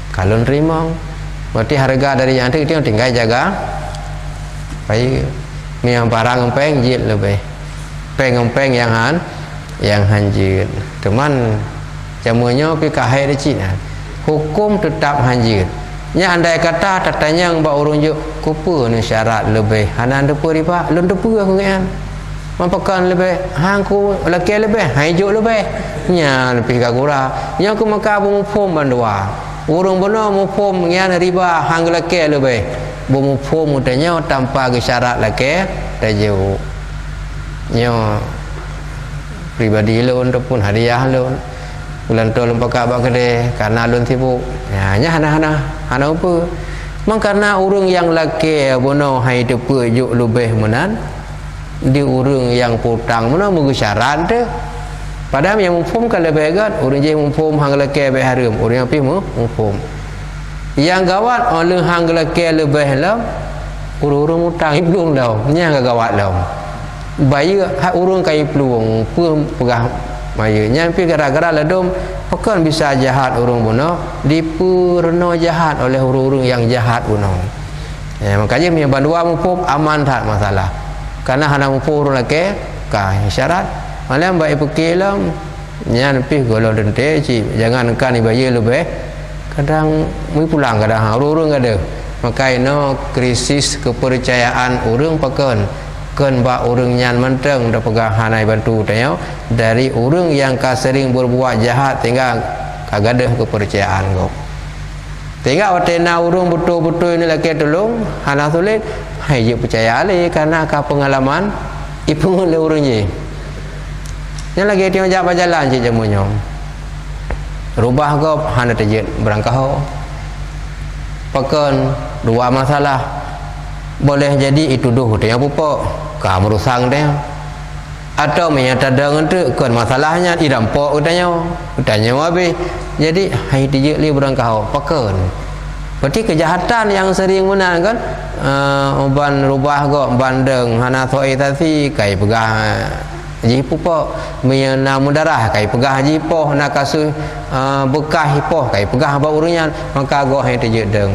Kalau terima, berarti harga dari yang itu tinggal jaga. Baik, yang barang peng jid lebih. Peng yang hanjir. Teman jamunya pi kahai di Cina. Hukum tetap hanjir. Nya andai kata tatanya yang bak urung juk kupa ni syarat lebih hanan depa riba lun depa aku ngan mampakan lebih hangku laki lebih haijuk lebih nya lebih kagura nya aku maka bumupom bandua urung benar mupom ngan riba hang laki lebih bumupom mudanya tanpa syarat laki tajuk nya pribadi lun ataupun hadiah lun bulan tu lompat abang kedai karena lun sibuk ya hana apa mang karena urang yang laki bono hai depa juk lebih menan di urang yang putang mana mugu syarat tu padahal yang mufum kan lebih agak urang je mufum hang laki be harum urang pi mufum yang gawat oleh hang laki lebih lah urang utang ibung dah nya gawat lah bayar hak urung kai peluang pun pegah mayanya pi gara-gara ledom pekan bisa jahat urung bunuh dipurno jahat oleh urung-urung yang jahat bunuh. Makanya mi bandua mupup aman tak masalah. Karena hana mupup urung laki kai syarat. Malam baik pekilam nyan pi golong dente ci jangan kan dibayar lebih. Kadang mu pulang kadang urung ada. Makanya krisis kepercayaan urung pekan kan ba urang nyan menteng da pegah hanai bantu tanya dari urang yang ka sering berbuat jahat tinggal kagadah kepercayaan kau tinggal watena urang betul-betul ini lagi tolong hana sulit hai je percaya ali karena ka pengalaman ipu le urang je nya lagi dia jabat jalan je jamunyo rubah kau hana tejet berangkau pekan dua masalah boleh jadi itu duh dia pupuk kamu rusang dia atau menyata dengan tu kan masalahnya idampok utanya habis jadi hai dijek li berangkau pakan berarti kejahatan yang sering menang kan ban rubah kok bandeng hana soitasi kai pegah ji pupuk menyana mudarah kai pegah ji poh nak kasus bekah poh kai pegah ba urunyan maka go hai dijek deng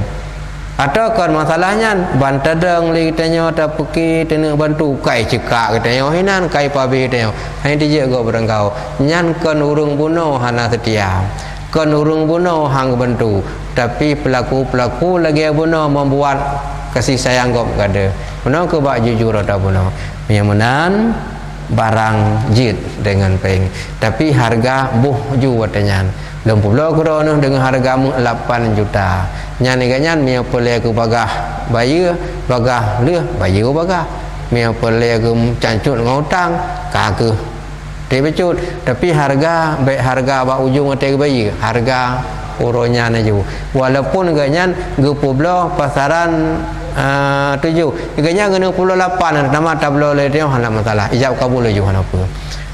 atau kan masalahnya bantadang li katanya tak pergi tena bantu kai cekak katanya hinan kai pabe katanya hai dia go berengkau nyan kan urung bunuh hana setia kan urung bunuh hang bantu tapi pelaku-pelaku lagi bunuh membuat kasih sayang go kada bunuh ke bak jujur atau bunuh yang menan barang jid dengan peng tapi harga buh ju katanya 60 krono dengan harga 8 juta nyani ganyan mia pole ke bagah bayar bagah leh bayar bagah mia pole ke cancut ngutang ka ke debecut tapi harga baik harga ba ujung ate bayar harga uronya naju walaupun ganyan ge publo pasaran 7 ganyan ge 68 nama tablo le dia hana masalah ijab kabul ju hana apa.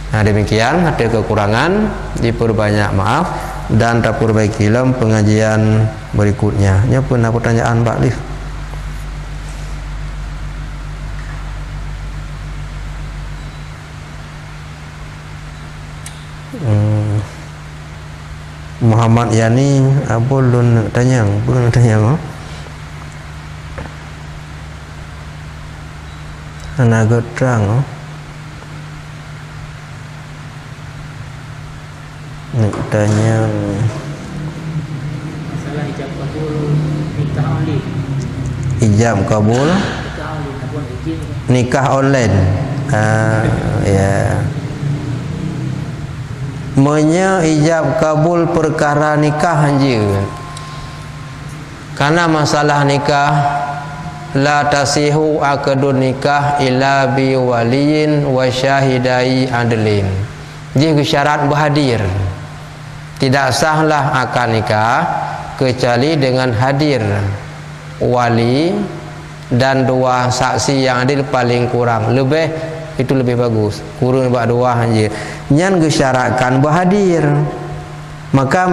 Nah demikian ada kekurangan diperbanyak maaf dan tak perbaiki dalam pengajian berikutnya. Nya pun ada pertanyaan Pak Lif. Muhammad Yani abulun tanyang bukan tanyang anak terang tanya masalah ijab kabul nikah online ijab kabul nikah online ya menya ijab kabul perkara nikah je karena masalah nikah la tasihu akadun nikah illa bi waliyin wa syahidai adlin jadi syarat berhadir tidak sahlah akad nikah kecuali dengan hadir wali dan 2 saksi yang adil paling kurang lebih itu lebih bagus kurang bak 2 anjir nyan gesyaratkan berhadir maka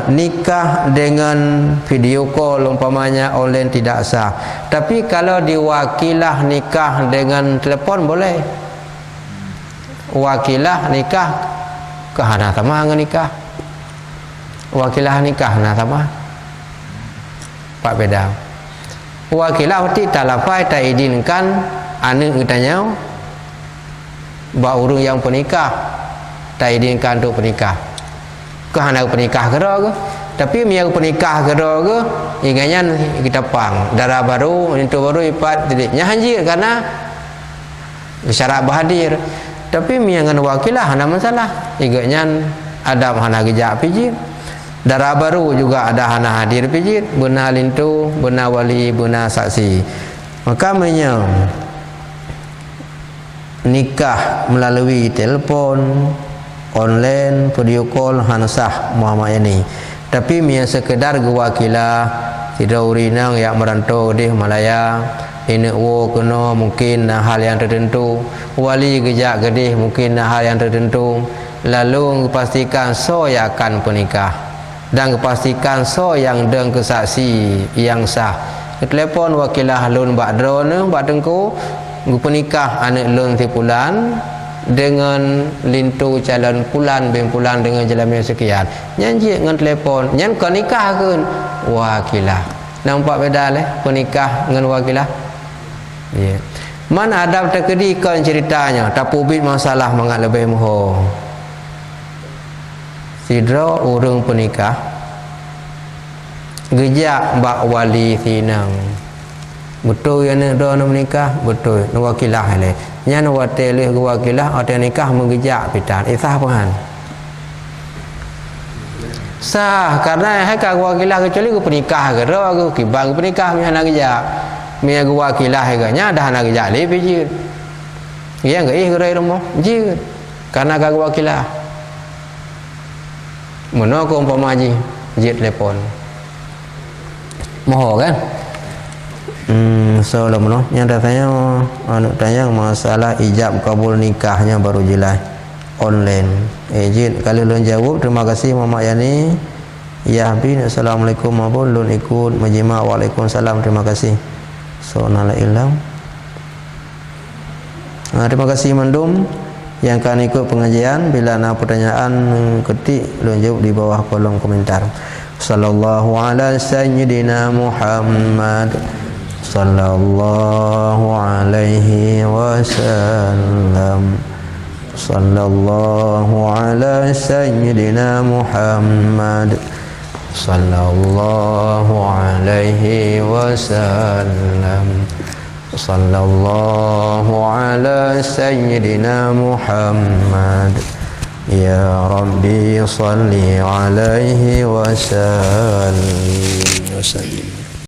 nikah dengan video call umpamanya online tidak sah tapi kalau diwakilah nikah dengan telepon boleh wakilah nikah kehana sama dengan nikah wakilah nikah nah sama Pak beda wakilah berarti talafai tak izinkan anak kitanya bawa urung yang penikah tak izinkan untuk penikah kehana penikah kera ke tapi miang penikah kera ke ingatnya kita pang darah baru itu baru ipat tidaknya hanjir karena syarat berhadir tapi miangan wakilah hana masalah ingatnya ada hana gejak pijit darah baru juga ada hana hadir pijit benar lintu benar wali benar saksi maka nikah melalui telefon online video call hansah Muhammad ini tapi sekedar gewakilah tidak urinang yang merantau di Malaya ini kena mungkin hal yang tertentu wali gejak gedih mungkin hal yang tertentu lalu pastikan so akan penikah dan pastikan so yang deng kesaksi yang sah telefon wakilah lun bak drone bak tengku penikah anak lon si pulan dengan lintu calon pulan bin pulan dengan jalan yang sekian nyanyi dengan telefon nyan kau nikah ke wakilah nampak beda leh penikah dengan wakilah ya mana ada terkedikan ceritanya tapubit masalah mengat lebih moho sidra urang penikah gejak bak wali sinang betul yang nak doa nak menikah betul nak wakilah le nya nak watel ke wakilah atau nikah mengejak pitan isah pahan sah karena hai ka wakilah kecuali ke penikah ke doa ke kibang ke penikah mi nak gejak mi ke wakilah ke nya dah nak gejak le pijit ya ke gerai romo jit karena ka wakilah mono ko umpama ji jit telepon moho kan so lama yang datanya anu tanya masalah ijab kabul nikahnya baru jelas online ejit kalau lun jawab terima kasih Mama Yani ya bin assalamualaikum mabul lun ikut majima waalaikumsalam terima kasih so nala ilang terima kasih mandum yang akan ikut pengajian bila ada pertanyaan ketik lun jawab di bawah kolom komentar sallallahu ala sayyidina Muhammad sallallahu alaihi wasallam sallallahu ala sayyidina Muhammad sallallahu alaihi wasallam sallallahu ala sayyidina Muhammad ya Rabbi salli alaihi wasallim